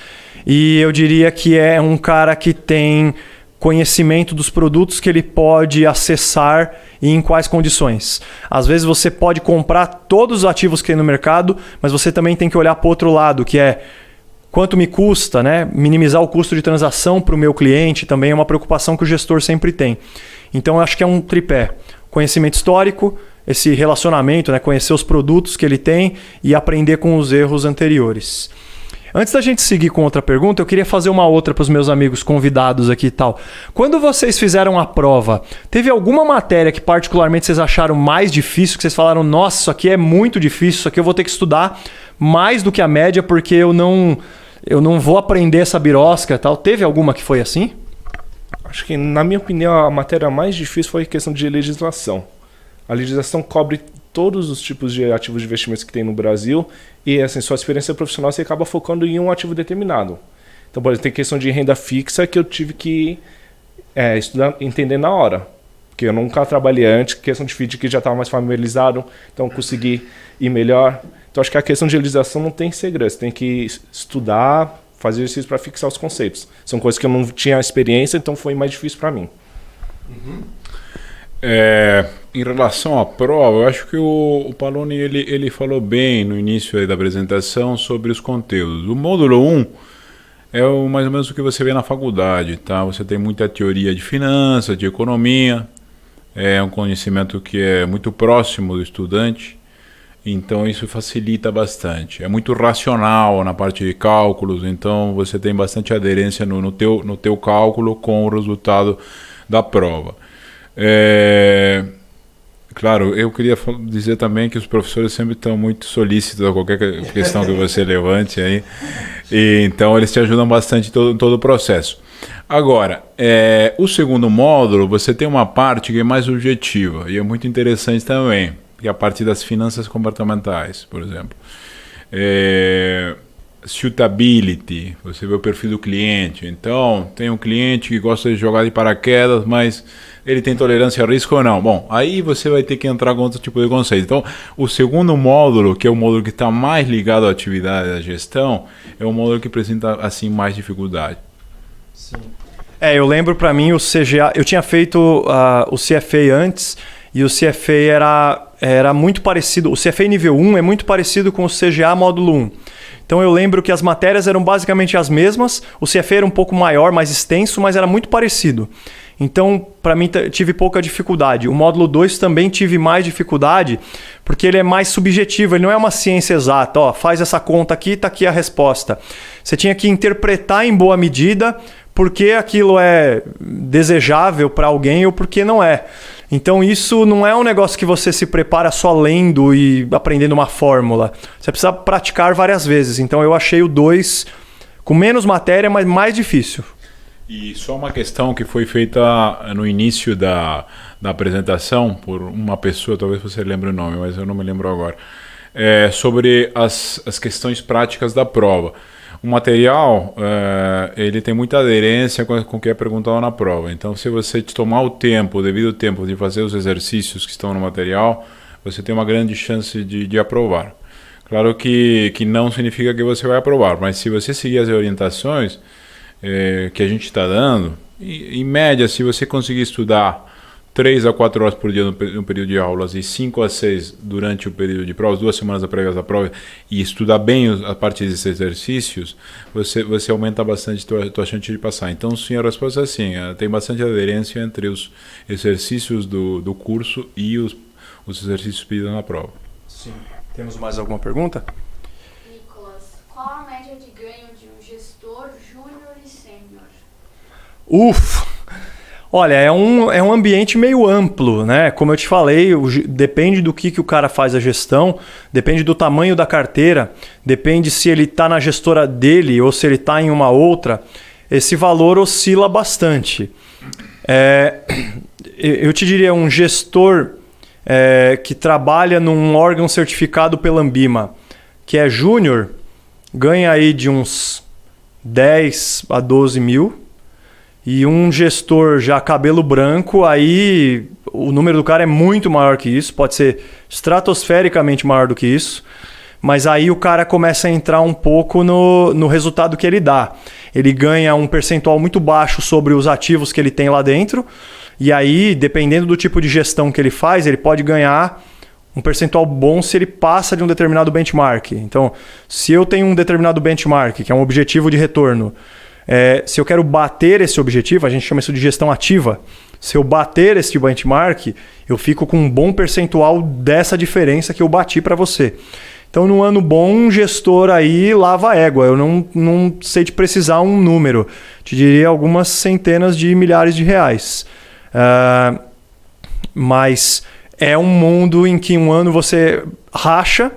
e eu diria que é um cara que tem conhecimento dos produtos que ele pode acessar e em quais condições. Às vezes você pode comprar todos os ativos que tem no mercado, mas você também tem que olhar para o outro lado, que é quanto me custa, né? Minimizar o custo de transação para o meu cliente também é uma preocupação que o gestor sempre tem. Então eu acho que é um tripé. Conhecimento histórico, esse relacionamento, né? Conhecer os produtos que ele tem e aprender com os erros anteriores. Antes da gente seguir com outra pergunta, eu queria fazer uma outra para os meus amigos convidados aqui e tal. Quando vocês fizeram a prova, teve alguma matéria que particularmente vocês acharam mais difícil, que vocês falaram, nossa, isso aqui é muito difícil, isso aqui eu vou ter que estudar mais do que a média porque eu não vou aprender essa birosca e tal. Teve alguma que foi assim? Acho que, na minha opinião, a matéria mais difícil foi a questão de legislação. A legislação cobre todos os tipos de ativos de investimentos que tem no Brasil e, assim, sua experiência profissional você acaba focando em um ativo determinado. Então, por exemplo, tem questão de renda fixa que eu tive que estudar, entender na hora. Porque eu nunca trabalhei antes, questão de FII que já estava mais familiarizado, então consegui ir melhor. Então, acho que a questão de legislação não tem segredo. Você tem que estudar, fazer exercício para fixar os conceitos. São coisas que eu não tinha experiência, então foi mais difícil para mim. Uhum. Em relação à prova, eu acho que o Paloni ele falou bem no início aí da apresentação sobre os conteúdos. O módulo 1 é mais ou menos o que você vê na faculdade, tá? Você tem muita teoria de finanças, de economia, é um conhecimento que é muito próximo do estudante, então isso facilita bastante. É muito racional na parte de cálculos, então você tem bastante aderência no teu cálculo com o resultado da prova. Claro, eu queria dizer também que os professores sempre estão muito solícitos a qualquer questão que você levante aí, e então eles te ajudam bastante em todo o processo. Agora, o segundo módulo, você tem uma parte que é mais objetiva e é muito interessante também, que é a parte das finanças comportamentais, por exemplo. Suitability, você vê o perfil do cliente. Então, tem um cliente que gosta de jogar de paraquedas, mas ele tem tolerância a risco ou não? Bom, aí você vai ter que entrar com outro tipo de conceito. Então, o segundo módulo, que é o módulo que está mais ligado à atividade da gestão, é o módulo que apresenta assim mais dificuldade. Sim. Eu lembro para mim o CGA, eu tinha feito o CFA antes e o CFA era muito parecido, o CFA nível 1 é muito parecido com o CGA módulo 1. Então eu lembro que as matérias eram basicamente as mesmas, o CFA era um pouco maior, mais extenso, mas era muito parecido. Então, para mim, tive pouca dificuldade. O módulo 2 também tive mais dificuldade, porque ele é mais subjetivo, ele não é uma ciência exata. Ó, faz essa conta aqui, está aqui a resposta. Você tinha que interpretar em boa medida porque aquilo é desejável para alguém ou porque não é. Então isso não é um negócio que você se prepara só lendo e aprendendo uma fórmula. Você precisa praticar várias vezes. Então eu achei o 2 com menos matéria, mas mais difícil. E só uma questão que foi feita no início da apresentação por uma pessoa, talvez você lembre o nome, mas eu não me lembro agora, sobre as questões práticas da prova. O material ele tem muita aderência com o que é perguntado na prova. Então, se você tomar o devido tempo de fazer os exercícios que estão no material, você tem uma grande chance de aprovar. Claro que não significa que você vai aprovar, mas se você seguir as orientações que a gente está dando, em média, se você conseguir estudar 3 a 4 horas por dia no período de aulas e 5 a 6 durante o período de provas, 2 semanas prévias da prova, e estudar bem a parte desses exercícios, você aumenta bastante a tua chance de passar. Então, sim, a resposta é sim. Tem bastante aderência entre os exercícios do curso e os exercícios pedidos na prova. Sim. Temos mais alguma pergunta? Nicolas, qual a média de ganho de um gestor júnior e sênior? Olha, é um ambiente meio amplo, né? Como eu te falei, depende do que o cara faz a gestão, depende do tamanho da carteira, depende se ele está na gestora dele ou se ele está em uma outra. Esse valor oscila bastante. Eu te diria, um gestor que trabalha num órgão certificado pela Anbima, que é júnior, ganha aí de uns 10 a 12 mil. E um gestor já cabelo branco, aí o número do cara é muito maior que isso, pode ser estratosfericamente maior do que isso, mas aí o cara começa a entrar um pouco no resultado que ele dá. Ele ganha um percentual muito baixo sobre os ativos que ele tem lá dentro, e aí, dependendo do tipo de gestão que ele faz, ele pode ganhar um percentual bom se ele passa de um determinado benchmark. Então, se eu tenho um determinado benchmark, que é um objetivo de retorno, se eu quero bater esse objetivo, a gente chama isso de gestão ativa. Se eu bater esse benchmark, eu fico com um bom percentual dessa diferença que eu bati para você. Então, no ano bom, um gestor aí lava a égua. Eu não sei te precisar um número. Te diria algumas centenas de milhares de reais. Mas é um mundo em que um ano você racha,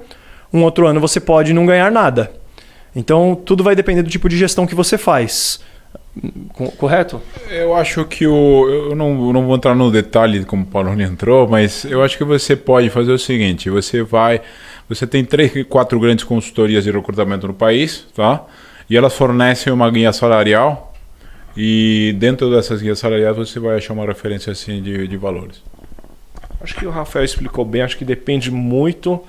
um outro ano você pode não ganhar nada. Então, tudo vai depender do tipo de gestão que você faz. Correto? Eu acho que eu não vou entrar no detalhe como o Paulo entrou, mas eu acho que você pode fazer o seguinte: você tem 3, 4 grandes consultorias de recrutamento no país, tá? E elas fornecem uma guia salarial, e dentro dessas guias salariais você vai achar uma referência assim de valores. Acho que o Rafael explicou bem, acho que depende muito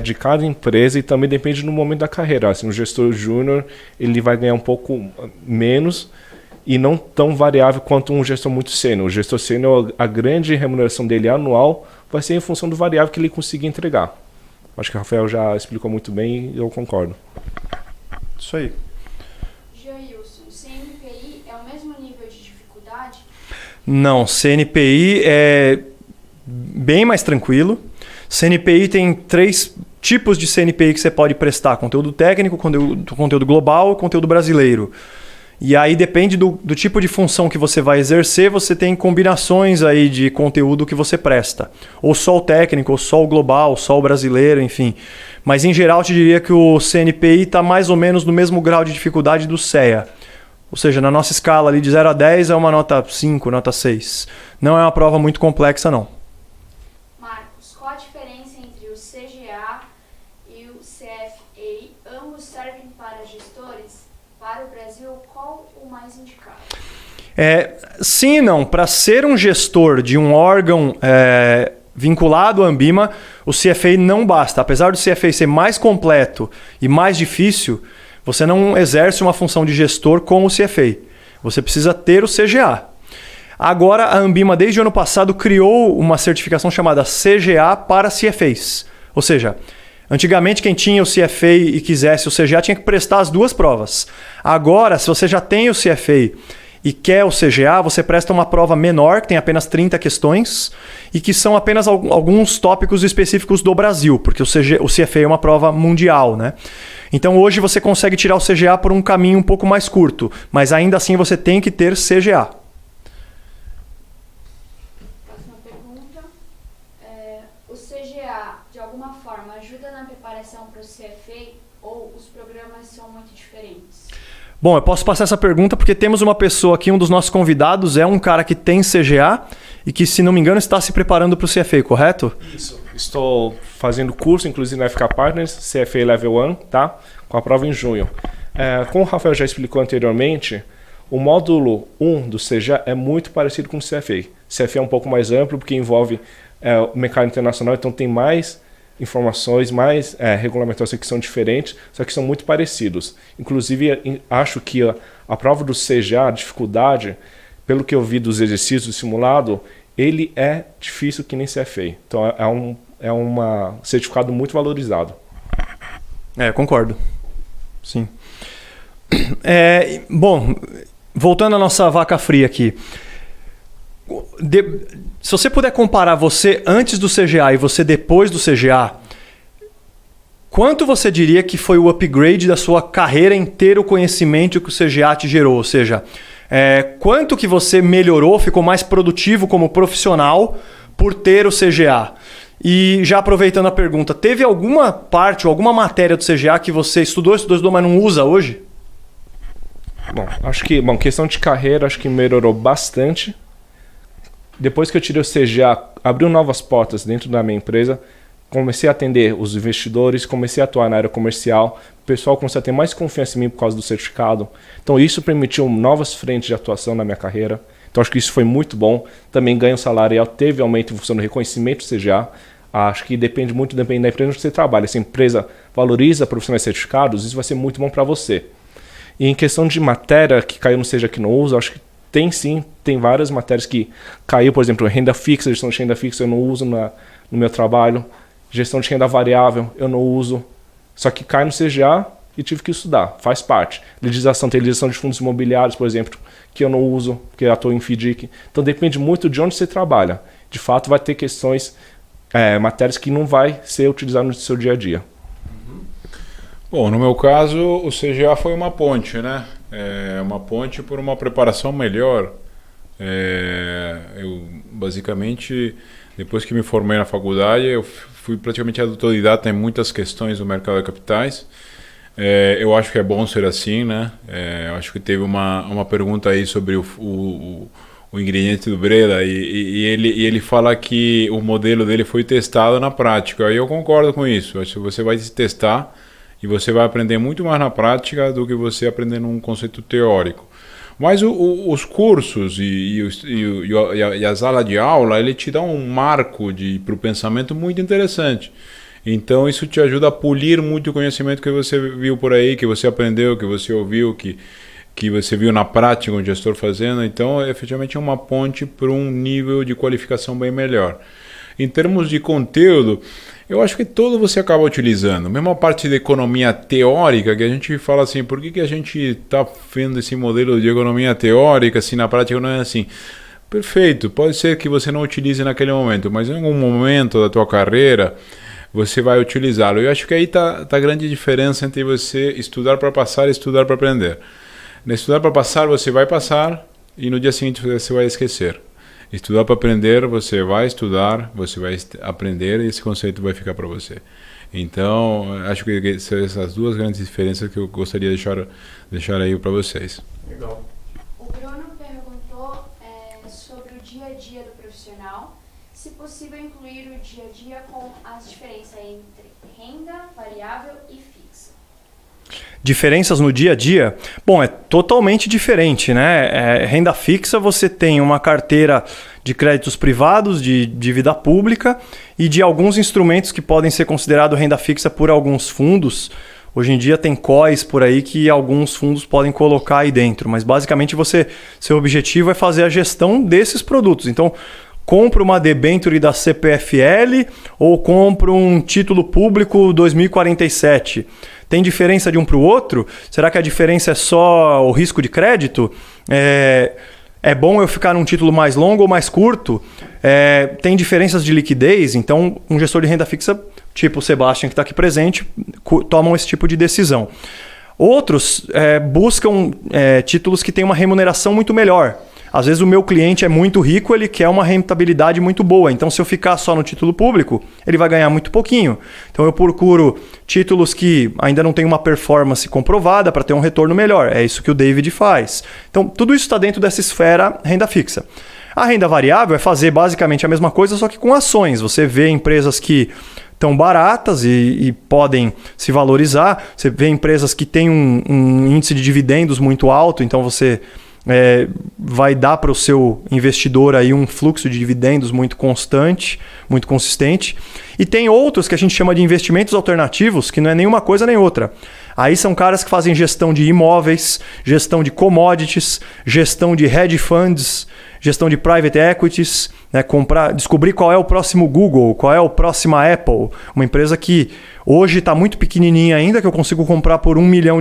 de cada empresa e também depende do momento da carreira. Assim, o gestor júnior ele vai ganhar um pouco menos e não tão variável quanto um gestor muito sênior. O gestor sênior, a grande remuneração dele anual vai ser em função do variável que ele conseguir entregar. Acho que o Rafael já explicou muito bem e eu concordo. Isso aí. Jailson, CNPI é o mesmo nível de dificuldade? Não, CNPI é bem mais tranquilo. CNPI tem 3 tipos de CNPI que você pode prestar: conteúdo técnico, conteúdo global e conteúdo brasileiro. E aí depende do tipo de função que você vai exercer, você tem combinações aí de conteúdo que você presta. Ou só o técnico, ou só o global, ou só o brasileiro, enfim. Mas em geral eu te diria que o CNPI está mais ou menos no mesmo grau de dificuldade do CEA. Ou seja, na nossa escala ali de 0 a 10 é uma nota 5, nota 6. Não é uma prova muito complexa, não. Marcos, qual a diferença entre o CGA e o CFA? Ambos servem para gestores? Para o Brasil, qual o mais indicado? Sim e não. Para ser um gestor de um órgão vinculado à Anbima, o CFA não basta. Apesar do CFA ser mais completo e mais difícil, você não exerce uma função de gestor com o CFA. Você precisa ter o CGA. Agora, a Anbima, desde o ano passado, criou uma certificação chamada CGA para CFAs. Ou seja, antigamente quem tinha o CFA e quisesse o CGA tinha que prestar as 2 provas. Agora, se você já tem o CFA e quer o CGA, você presta uma prova menor, que tem apenas 30 questões, e que são apenas alguns tópicos específicos do Brasil, porque o CFA é uma prova mundial, né? Então hoje você consegue tirar o CGA por um caminho um pouco mais curto, mas ainda assim você tem que ter CGA. Próxima pergunta. O CGA, de alguma forma, ajuda na preparação para o CFA ou os programas são muito diferentes? Bom, eu posso passar essa pergunta porque temos uma pessoa aqui, um dos nossos convidados é um cara que tem CGA e que, se não me engano, está se preparando para o CFA, correto? Isso. Estou fazendo curso, inclusive na FK Partners, CFA Level 1, tá? Com a prova em junho. Como o Rafael já explicou anteriormente, o módulo 1 do CGA é muito parecido com o CFA. CFA é um pouco mais amplo porque envolve o mercado internacional, então tem mais informações, mais regulamentações que são diferentes, só que são muito parecidos. Inclusive, acho que a prova do CGA, a dificuldade, pelo que eu vi dos exercícios do simulado, ele é difícil que nem CFA. Então, é um certificado muito valorizado. Concordo. Sim. Bom, voltando à nossa vaca fria aqui. Se você puder comparar você antes do CGA e você depois do CGA, quanto você diria que foi o upgrade da sua carreira em ter o conhecimento que o CGA te gerou? Ou seja, Quanto que você melhorou, ficou mais produtivo como profissional por ter o CGA? E já aproveitando a pergunta, teve alguma parte ou alguma matéria do CGA que você estudou, mas não usa hoje? Bom, acho que, questão de carreira, acho que melhorou bastante. Depois que eu tirei o CGA, abriu novas portas dentro da minha empresa, comecei a atender os investidores, comecei a atuar na área comercial, o pessoal começou a ter mais confiança em mim por causa do certificado. Então isso permitiu novas frentes de atuação na minha carreira. Então acho que isso foi muito bom. Também ganho salarial, teve aumento em função do reconhecimento do CGA. Acho que depende da empresa onde você trabalha. Se a empresa valoriza profissionais certificados, isso vai ser muito bom para você. E em questão de matéria que caiu no CGA que não uso, acho que tem várias matérias que caiu, por exemplo, renda fixa, gestão de renda fixa eu não uso no meu trabalho. Gestão de renda variável eu não uso. Só que cai no CGA e tive que estudar, faz parte. Legislação, tem legislação de fundos imobiliários, por exemplo, que eu não uso, porque eu atuo em FDIC. Então depende muito de onde você trabalha. De fato vai ter questões, matérias que não vai ser utilizado no seu dia a dia. Bom, no meu caso, o CGA foi uma ponte, né? Uma ponte por uma preparação melhor. Eu, basicamente, depois que me formei na faculdade, eu fui praticamente autodidata em muitas questões do mercado de capitais. Eu acho que é bom ser assim, né? Eu acho que teve uma pergunta aí sobre o ingrediente do Breda e ele fala que o modelo dele foi testado na prática. E eu concordo com isso. Acho que você vai se testar e você vai aprender muito mais na prática do que você aprender num conceito teórico. Mas os cursos e a sala de aula, ele te dá um marco para o pensamento muito interessante. Então isso te ajuda a polir muito o conhecimento que você viu por aí, que você aprendeu, que você ouviu, que você viu na prática um gestor fazendo. Então efetivamente é uma ponte para um nível de qualificação bem melhor. Em termos de conteúdo, eu acho que todo você acaba utilizando. Mesmo a parte de economia teórica, que a gente fala assim, por que a gente está vendo esse modelo de economia teórica, se na prática não é assim? Perfeito, pode ser que você não utilize naquele momento, mas em algum momento da tua carreira, você vai utilizá-lo. Eu acho que aí está a grande diferença entre você estudar para passar e estudar para aprender. No estudar para passar, você vai passar e no dia seguinte você vai esquecer. Estudar para aprender, você vai estudar, você vai aprender e esse conceito vai ficar para você. Então, acho que são essas duas grandes diferenças que eu gostaria de deixar aí para vocês. Legal. O Bruno perguntou sobre o dia a dia do profissional, se possível incluir o dia a dia com as diferenças entre renda variável e fixa. Diferenças no dia a dia? Bom, é totalmente diferente, né? Renda fixa, você tem uma carteira de créditos privados, de dívida pública e de alguns instrumentos que podem ser considerados renda fixa por alguns fundos. Hoje em dia tem COIs por aí que alguns fundos podem colocar aí dentro, mas basicamente seu objetivo é fazer a gestão desses produtos. Então, compro uma debênture da CPFL ou compro um título público 2047. Tem diferença de um para o outro? Será que a diferença é só o risco de crédito? É bom eu ficar num título mais longo ou mais curto? Tem diferenças de liquidez? Então, um gestor de renda fixa, tipo o Sebastian, que está aqui presente, tomam esse tipo de decisão. Outros buscam títulos que têm uma remuneração muito melhor. Às vezes o meu cliente é muito rico, ele quer uma rentabilidade muito boa. Então, se eu ficar só no título público, ele vai ganhar muito pouquinho. Então, eu procuro títulos que ainda não têm uma performance comprovada para ter um retorno melhor. É isso que o David faz. Então, tudo isso está dentro dessa esfera renda fixa. A renda variável é fazer basicamente a mesma coisa, só que com ações. Você vê empresas que estão baratas e podem se valorizar. Você vê empresas que têm um índice de dividendos muito alto, então você vai dar para o seu investidor aí um fluxo de dividendos muito constante, muito consistente. E tem outros que a gente chama de investimentos alternativos, que não é nenhuma coisa nem outra. Aí são caras que fazem gestão de imóveis, gestão de commodities, gestão de hedge funds, gestão de private equities, né? Descobrir qual é o próximo Google, qual é o próximo Apple. Uma empresa que hoje está muito pequenininha ainda, que eu consigo comprar por R$1 milhão,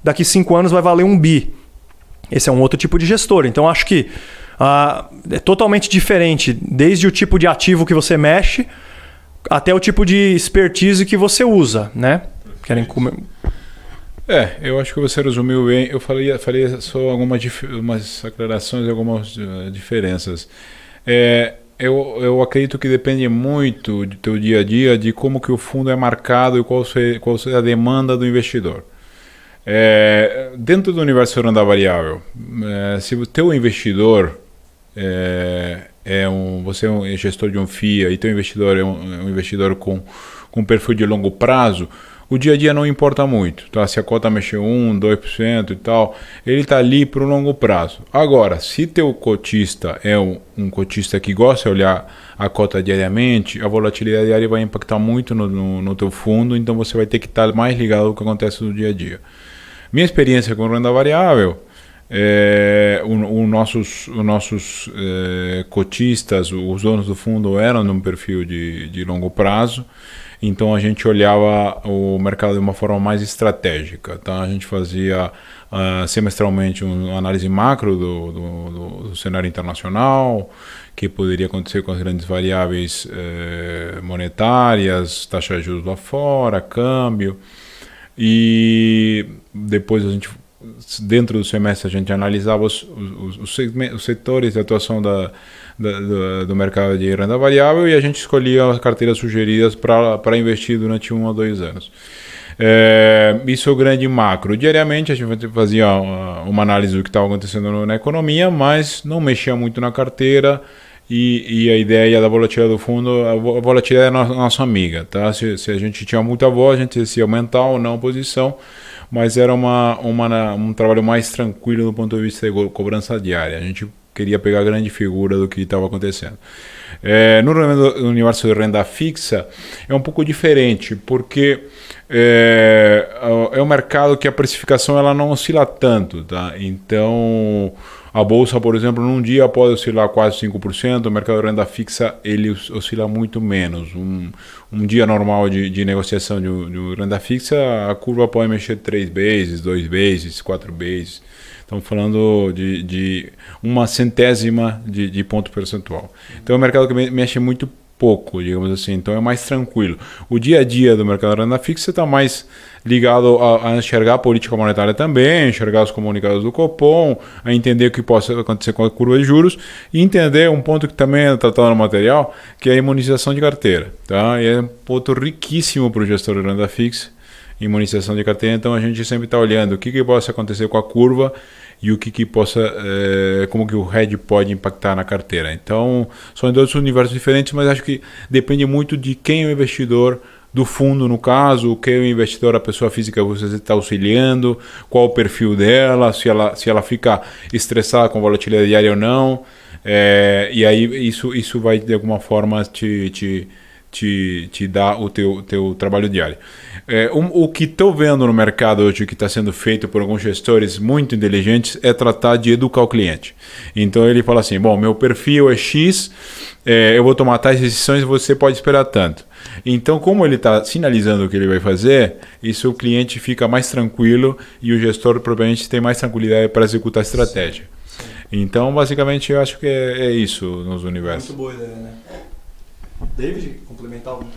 daqui 5 anos vai valer 1 bi. Esse é um outro tipo de gestor. Então, acho que é totalmente diferente, desde o tipo de ativo que você mexe até o tipo de expertise que você usa, né? Querem comer? Eu acho que você resumiu bem. Eu falei só algumas umas aclarações, algumas diferenças. Eu acredito que depende muito do teu dia a dia, de como que o fundo é marcado e qual é a demanda do investidor. Dentro do universo de renda variável, se o teu investidor você é um gestor de um FIA e teu investidor é um investidor com perfil de longo prazo, o dia a dia não importa muito, tá? Se a cota mexer 1%, 2% e tal, ele está ali para o longo prazo. Agora, se teu cotista é um cotista que gosta de olhar a cota diariamente, a volatilidade diária vai impactar muito no teu fundo, então você vai ter que estar mais ligado ao que acontece no dia a dia. Minha experiência com renda variável, os nossos cotistas, os donos do fundo eram num perfil de longo prazo, então a gente olhava o mercado de uma forma mais estratégica, tá? A gente fazia semestralmente uma análise macro do cenário internacional, que poderia acontecer com as grandes variáveis monetárias, taxa de juros lá fora, câmbio, e depois a gente, dentro do semestre, a gente analisava os setores de atuação do mercado de renda variável e a gente escolhia as carteiras sugeridas para investir durante 1 a 2 anos. Isso é o grande macro. Diariamente a gente fazia uma análise do que estava acontecendo na economia, mas não mexia muito na carteira. E a ideia da volatilidade do fundo, a volatilidade é a nossa amiga, tá? Se a gente tinha muita voz, a gente decidia aumentar ou não a posição, mas era um trabalho mais tranquilo do ponto de vista de cobrança diária. A gente queria pegar a grande figura do que estava acontecendo. No universo de renda fixa é um pouco diferente, porque é um mercado que a precificação ela não oscila tanto, tá? Então a bolsa, por exemplo, num dia pode oscilar quase 5%, o mercado de renda fixa ele oscila muito menos. Um dia normal de negociação de renda fixa, a curva pode mexer 3 vezes, 2 vezes, 4 vezes. Estamos falando de uma centésima de ponto percentual. Então é um mercado que mexe muito pouco, digamos assim, então é mais tranquilo. O dia a dia do mercado de renda fixa está mais ligado a enxergar a política monetária também, enxergar os comunicados do Copom, a entender o que pode acontecer com a curva de juros e entender um ponto que também é tratado no material, que é a imunização de carteira. Tá? E é um ponto riquíssimo para o gestor de renda fixa, imunização de carteira, então a gente sempre está olhando o que pode acontecer com a curva e o que possa, como que o hedge pode impactar na carteira. Então, são dois universos diferentes, mas acho que depende muito de quem é o investidor do fundo, no caso, quem é o investidor, a pessoa física que você está auxiliando, qual o perfil dela, se ela fica estressada com volatilidade diária ou não, e aí isso vai de alguma forma te dar o teu trabalho diário. O que estou vendo no mercado hoje, que está sendo feito por alguns gestores muito inteligentes, é tratar de educar o cliente. Então ele fala assim, bom, meu perfil é X, eu vou tomar tais decisões e você pode esperar tanto. Então, como ele está sinalizando o que ele vai fazer, isso o cliente fica mais tranquilo e o gestor provavelmente tem mais tranquilidade para executar a estratégia. Sim. Então, basicamente, eu acho que é isso nos universos. Muito boa ideia, né? David, complementar algo?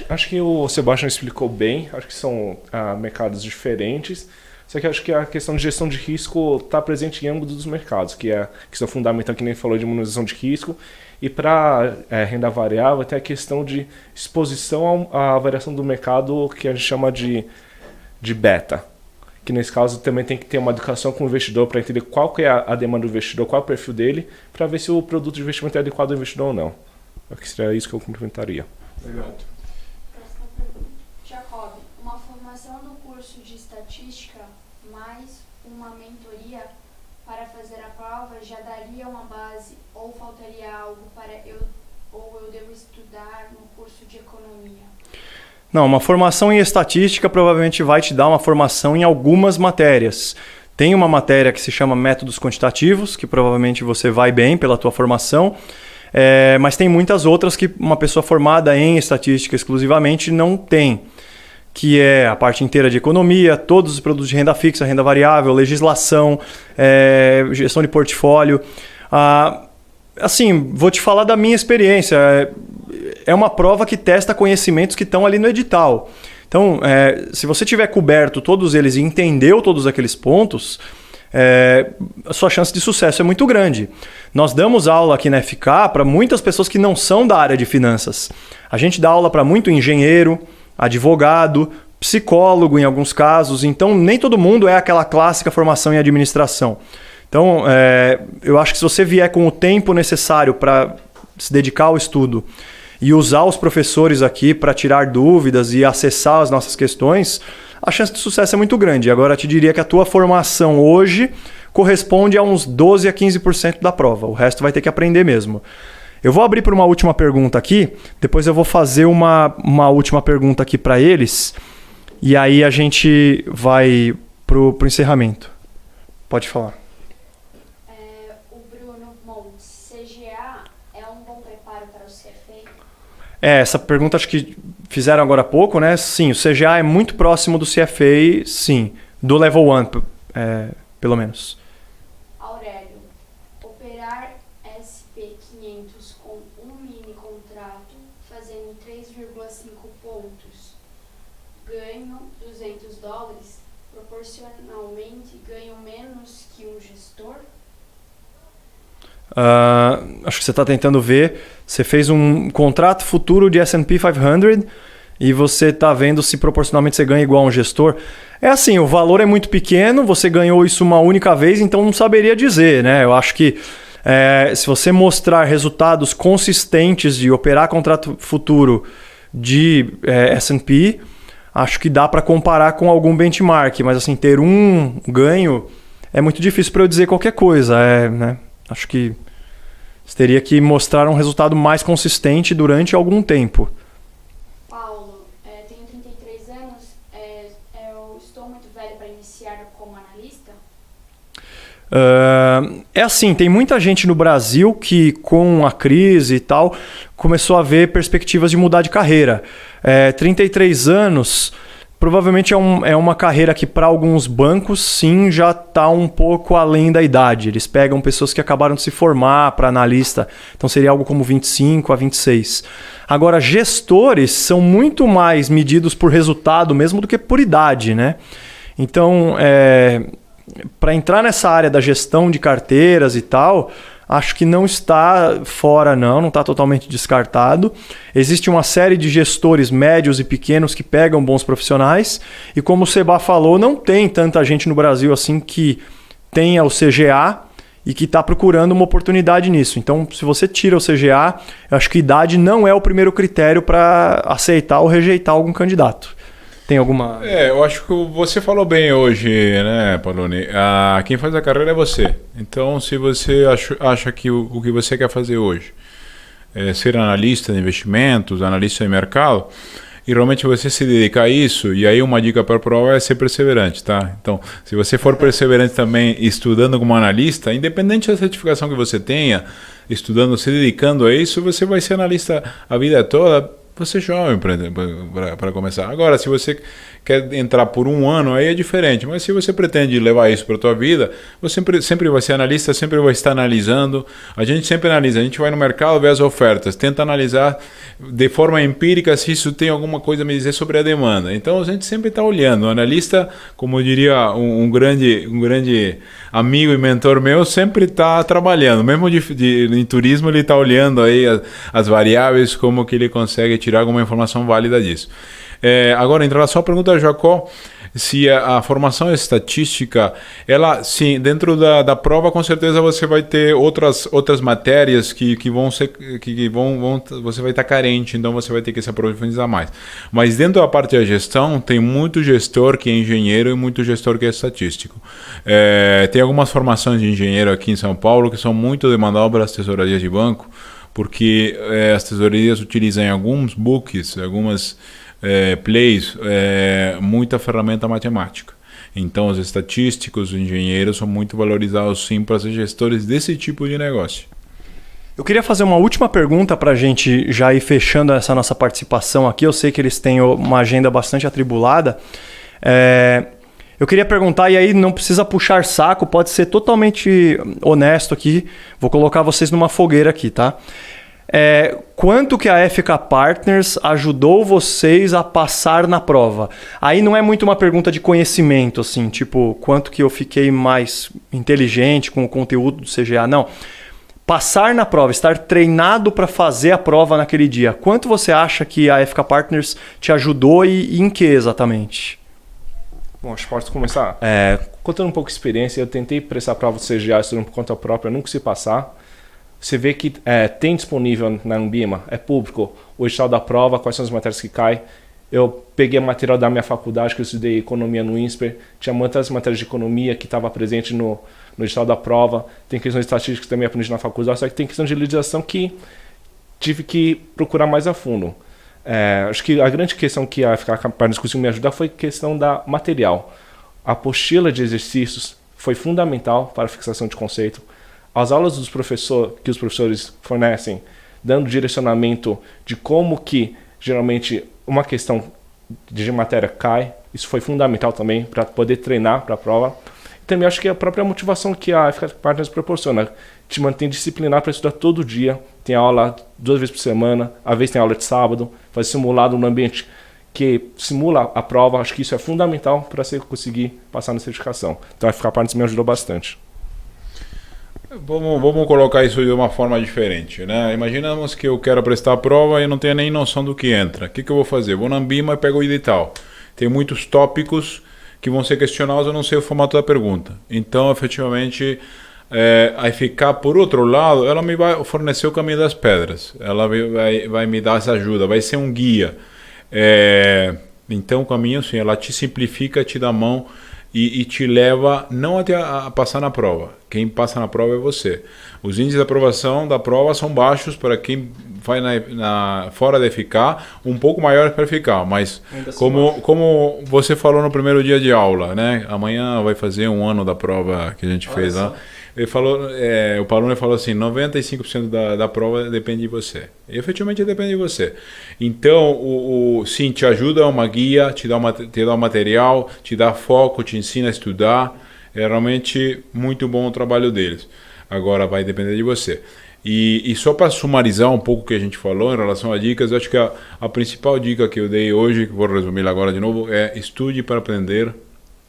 Acho que o Sebastião explicou bem. Acho que são mercados diferentes. Só que acho que a questão de gestão de risco está presente em ambos os mercados, que é a questão fundamental que nem falou de imunização de risco. E para renda variável tem a questão de exposição à variação do mercado que a gente chama de beta. Que nesse caso também tem que ter uma educação com o investidor para entender qual que é a demanda do investidor, qual é o perfil dele, para ver se o produto de investimento é adequado ao investidor ou não. Acho que seria isso que eu complementaria. Legal. Próxima pergunta. Jacob, uma formação no curso de estatística mais uma mentoria para fazer a prova já daria uma base ou faltaria algo ou eu devo estudar no curso de economia? Não, uma formação em estatística provavelmente vai te dar uma formação em algumas matérias. Tem uma matéria que se chama métodos quantitativos, que provavelmente você vai bem pela tua formação. Mas tem muitas outras que uma pessoa formada em estatística exclusivamente não tem, que é a parte inteira de economia, todos os produtos de renda fixa, renda variável, legislação, gestão de portfólio. Assim, vou te falar da minha experiência. É uma prova que testa conhecimentos que estão ali no edital. Então, se você tiver coberto todos eles e entendeu todos aqueles pontos, a sua chance de sucesso é muito grande. Nós damos aula aqui na FK para muitas pessoas que não são da área de finanças. A gente dá aula para muito engenheiro, advogado, psicólogo em alguns casos. Então, nem todo mundo é aquela clássica formação em administração. Então, eu acho que se você vier com o tempo necessário para se dedicar ao estudo e usar os professores aqui para tirar dúvidas e acessar as nossas questões, a chance de sucesso é muito grande. Agora, eu te diria que a tua formação hoje corresponde a uns 12 a 15% da prova. O resto vai ter que aprender mesmo. Eu vou abrir para uma última pergunta aqui, depois eu vou fazer uma última pergunta aqui para eles, e aí a gente vai para o encerramento. Pode falar. O Bruno Montes, CGA é um bom preparo para o CFA? Essa pergunta acho que fizeram agora há pouco, né? Sim, o CGA é muito próximo do CFA, sim, do Level 1, pelo menos. Aurélio, operar SP500 com um mini contrato, fazendo 3,5 pontos, ganho $200, proporcionalmente ganho menos que um gestor? Acho que você está tentando ver. Você fez um contrato futuro de S&P 500 e você está vendo se proporcionalmente você ganha igual a um gestor. É assim, o valor é muito pequeno, você ganhou isso uma única vez, então não saberia dizer, né? Eu acho que se você mostrar resultados consistentes de operar contrato futuro de S&P, acho que dá para comparar com algum benchmark, mas assim, ter um ganho é muito difícil para eu dizer qualquer coisa, né? Acho que você teria que mostrar um resultado mais consistente durante algum tempo. Paulo, tenho 33 anos, eu estou muito velho para iniciar como analista? É assim, tem muita gente no Brasil que com a crise e tal começou a ver perspectivas de mudar de carreira. 33 anos provavelmente é uma carreira que para alguns bancos sim já está um pouco além da idade. Eles pegam pessoas que acabaram de se formar para analista, então seria algo como 25 a 26. Agora, gestores são muito mais medidos por resultado mesmo do que por idade, né? Então, para entrar nessa área da gestão de carteiras e tal, acho que não está fora não está totalmente descartado. Existe uma série de gestores médios e pequenos que pegam bons profissionais e como o Seba falou, não tem tanta gente no Brasil assim que tenha o CGA e que está procurando uma oportunidade nisso. Então, se você tira o CGA, eu acho que idade não é o primeiro critério para aceitar ou rejeitar algum candidato. Tem alguma... eu acho que você falou bem hoje, né, Pauloni? Quem faz a carreira é você. Então, se você acha que o que você quer fazer hoje é ser analista de investimentos, analista de mercado, e realmente você se dedicar a isso, e aí uma dica para a prova é ser perseverante, tá? Então, se você for perseverante também estudando como analista, independente da certificação que você tenha, estudando, se dedicando a isso, você vai ser analista a vida toda. Você é jovem para começar. Agora, se você quer entrar por um ano, aí é diferente. Mas se você pretende levar isso para a tua vida, você sempre vai ser analista, sempre vai estar analisando. A gente sempre analisa. A gente vai no mercado, vê as ofertas, tenta analisar de forma empírica se isso tem alguma coisa a me dizer sobre a demanda. Então, a gente sempre está olhando. O analista, como diria um grande amigo e mentor meu, sempre está trabalhando. Mesmo em turismo, ele está olhando aí as variáveis, como que ele consegue tirar alguma informação válida disso. Agora, em relação à pergunta da Jacó, se a formação estatística, ela, sim, dentro da prova, com certeza você vai ter outras matérias que vão ser, você vai estar carente, então você vai ter que se aprofundar mais. Mas dentro da parte da gestão, tem muito gestor que é engenheiro e muito gestor que é estatístico. Tem algumas formações de engenheiro aqui em São Paulo que são muito demandadas pelas tesourarias de banco, porque as tesourarias utilizam em alguns books, algumas plays, muita ferramenta matemática. Então, os estatísticos, os engenheiros são muito valorizados sim para ser gestores desse tipo de negócio. Eu queria fazer uma última pergunta para a gente já ir fechando essa nossa participação aqui. Eu sei que eles têm uma agenda bastante atribulada. Eu queria perguntar, e aí não precisa puxar saco, pode ser totalmente honesto aqui. Vou colocar vocês numa fogueira aqui, tá? quanto que a FK Partners ajudou vocês a passar na prova? Aí não é muito uma pergunta de conhecimento, assim, tipo, quanto que eu fiquei mais inteligente com o conteúdo do CGA, não. Passar na prova, estar treinado para fazer a prova naquele dia. Quanto você acha que a FK Partners te ajudou e em que exatamente? Bom, acho que posso começar. Contando um pouco de experiência, eu tentei prestar a prova do CGA estudando por conta própria, nunca consegui passar. Você vê que tem disponível na Ambima, é público, o edital da prova, quais são as matérias que caem. Eu peguei material da minha faculdade, que eu estudei economia no INSPER, tinha muitas matérias de economia que estava presente no edital da prova, tem questões de estatística que também aprendi na faculdade, só que tem questão de legislação que tive que procurar mais a fundo. Acho que a grande questão que a FK Partners conseguiu me ajudar foi a questão da material. A apostila de exercícios foi fundamental para a fixação de conceito. As aulas que os professores fornecem, dando direcionamento de como que, geralmente, uma questão de matéria cai, isso foi fundamental também para poder treinar para a prova. E também acho que a própria motivação que a FK Partners proporciona, te mantém disciplinado para estudar todo dia, tem aula 2 vezes por semana, às vezes tem aula de sábado, faz simulado no ambiente que simula a prova, acho que isso é fundamental para você conseguir passar na certificação. Então a FK Partners me ajudou bastante. Vamos colocar isso de uma forma diferente, né? Imaginamos que eu quero prestar a prova e não tenho nem noção do que entra. O que eu vou fazer? Vou na Ambima e pego o edital. Tem muitos tópicos que vão ser questionados, eu não sei o formato da pergunta. Então, efetivamente, a FK, por outro lado, ela me vai fornecer o caminho das pedras. Ela vai me dar essa ajuda, vai ser um guia. Então, o caminho, assim, ela te simplifica, te dá a mão e te leva não até a passar na prova. Quem passa na prova é você. Os índices de aprovação da prova são baixos para quem vai fora da FK, um pouco maiores para ficar, mas como você falou no primeiro dia de aula, né? Amanhã vai fazer 1 ano da prova que a gente fez lá. Ele falou, o Paulo falou assim, 95% da prova depende de você. E efetivamente depende de você. Então, sim, te ajuda, é uma guia, te dá um material, te dá foco, te ensina a estudar. É realmente muito bom o trabalho deles. Agora vai depender de você. E só para sumarizar um pouco o que a gente falou em relação a dicas, eu acho que a principal dica que eu dei hoje, que vou resumir agora de novo, é estude para aprender,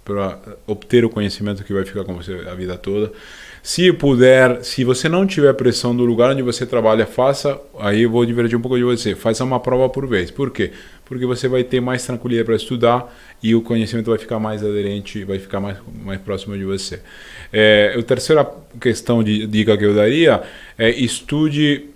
para obter o conhecimento que vai ficar com você a vida toda. Se puder, se você não tiver pressão do lugar onde você trabalha, faça, aí eu vou divertir um pouco de você, faça uma prova por vez. Por quê? Porque você vai ter mais tranquilidade para estudar e o conhecimento vai ficar mais aderente, vai ficar mais próximo de você. A terceira questão de dica que eu daria é estude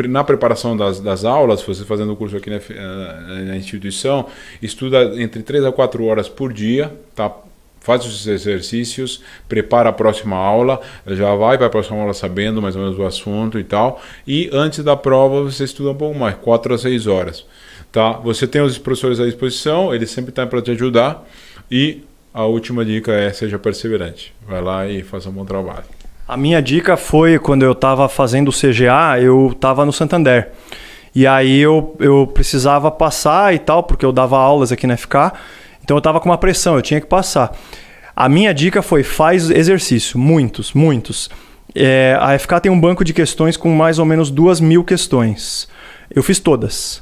na preparação das aulas, você fazendo o curso aqui na instituição, estuda entre 3 a 4 horas por dia, tá? Faz os exercícios, prepara a próxima aula, já vai para a próxima aula sabendo mais ou menos o assunto e tal. E antes da prova você estuda um pouco mais, 4 a 6 horas. Tá? Você tem os professores à disposição, eles sempre estão para te ajudar. E a última dica é seja perseverante. Vai lá e faça um bom trabalho. A minha dica foi, quando eu estava fazendo o CGA, eu estava no Santander. E aí eu precisava passar e tal, porque eu dava aulas aqui na FK. Então eu estava com uma pressão, eu tinha que passar. A minha dica foi, faz exercício, muitos. A FK tem um banco de questões com mais ou menos 2.000 questões. Eu fiz todas.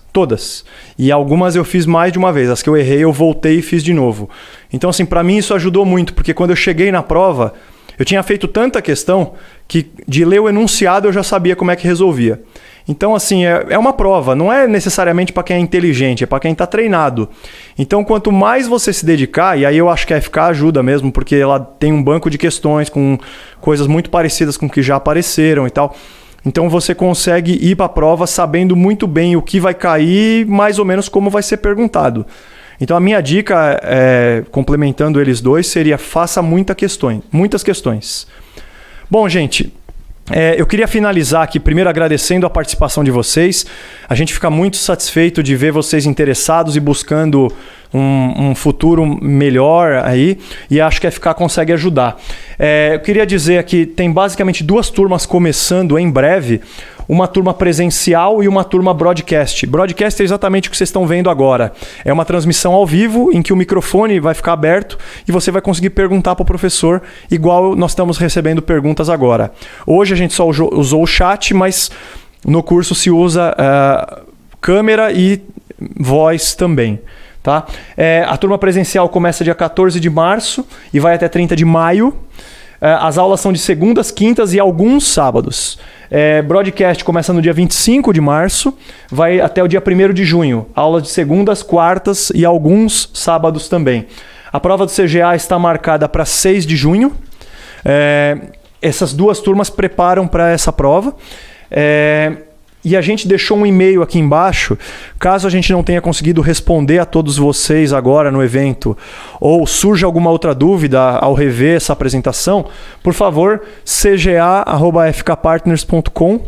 E algumas eu fiz mais de uma vez. As que eu errei, eu voltei e fiz de novo. Então, assim, para mim isso ajudou muito, porque quando eu cheguei na prova, eu tinha feito tanta questão que de ler o enunciado eu já sabia como é que resolvia. Então, assim, é uma prova, não é necessariamente para quem é inteligente, é para quem está treinado. Então, quanto mais você se dedicar, e aí eu acho que a FK ajuda mesmo, porque ela tem um banco de questões com coisas muito parecidas com o que já apareceram e tal. Então, você consegue ir para a prova sabendo muito bem o que vai cair, mais ou menos como vai ser perguntado. Então, a minha dica, complementando eles dois, seria faça muitas questões. Bom, gente... eu queria finalizar aqui primeiro agradecendo a participação de vocês. A gente fica muito satisfeito de ver vocês interessados e buscando um futuro melhor aí, e acho que a FK consegue ajudar. Eu queria dizer aqui, tem basicamente 2 turmas começando em breve. Uma turma presencial e uma turma broadcast. Broadcast é exatamente o que vocês estão vendo agora. É uma transmissão ao vivo em que o microfone vai ficar aberto e você vai conseguir perguntar para o professor, igual nós estamos recebendo perguntas agora. Hoje a gente só usou o chat, mas no curso se usa câmera e voz também. Tá? A turma presencial começa dia 14 de março e vai até 30 de maio. As aulas são de segundas, quintas e alguns sábados. Broadcast começa no dia 25 de março, vai até o dia 1º de junho. Aulas de segundas, quartas e alguns sábados também. A prova do CGA está marcada para 6 de junho. Essas duas turmas preparam para essa prova. E a gente deixou um e-mail aqui embaixo, caso a gente não tenha conseguido responder a todos vocês agora no evento, ou surja alguma outra dúvida ao rever essa apresentação, por favor, cga@fkpartners.com.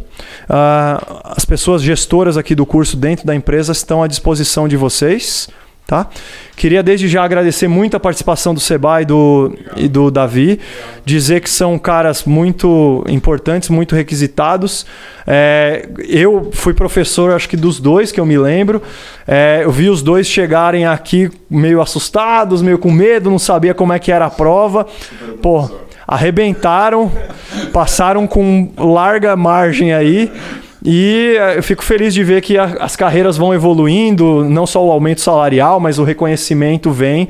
As pessoas gestoras aqui do curso dentro da empresa estão à disposição de vocês. Tá? Queria desde já agradecer muito a participação do Seba e do Davi, dizer que são caras muito importantes, muito requisitados. Eu fui professor, acho que dos dois que eu me lembro. Eu vi os dois chegarem aqui meio assustados, meio com medo, não sabia como é que era a prova. Pô, arrebentaram, passaram com larga margem aí. E eu fico feliz de ver que as carreiras vão evoluindo, não só o aumento salarial, mas o reconhecimento vem,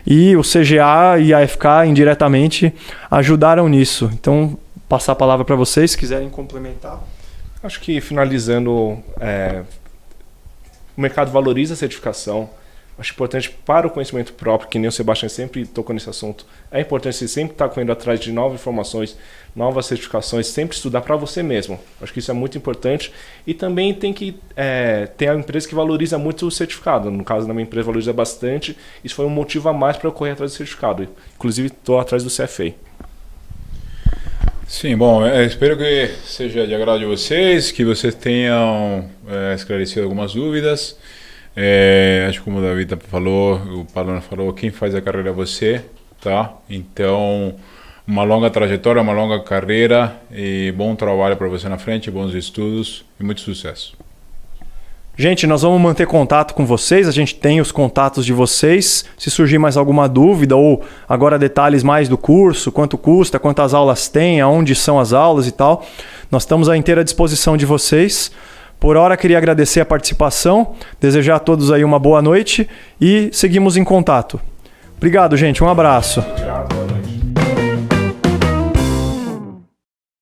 e o CGA e a FK indiretamente ajudaram nisso. Então, passar a palavra para vocês, se quiserem complementar. Acho que finalizando, o mercado valoriza a certificação. Acho importante para o conhecimento próprio, que nem o Sebastião sempre tocou nesse assunto. É importante você sempre estar correndo atrás de novas informações, novas certificações, sempre estudar para você mesmo. Acho que isso é muito importante. E também tem que ter a empresa que valoriza muito o certificado. No caso da minha empresa, valoriza bastante. Isso foi um motivo a mais para eu correr atrás do certificado. Inclusive, estou atrás do CFA. Sim, bom, espero que seja de agrado de vocês, que vocês tenham esclarecido algumas dúvidas. Acho que como o David falou, o Paloma falou, quem faz a carreira é você, tá? Então, uma longa trajetória, uma longa carreira e bom trabalho para você na frente, bons estudos e muito sucesso. Gente, nós vamos manter contato com vocês, a gente tem os contatos de vocês. Se surgir mais alguma dúvida ou agora detalhes mais do curso, quanto custa, quantas aulas tem, aonde são as aulas e tal, nós estamos à inteira disposição de vocês. Por hora, queria agradecer a participação, desejar a todos aí uma boa noite e seguimos em contato. Obrigado, gente. Um abraço.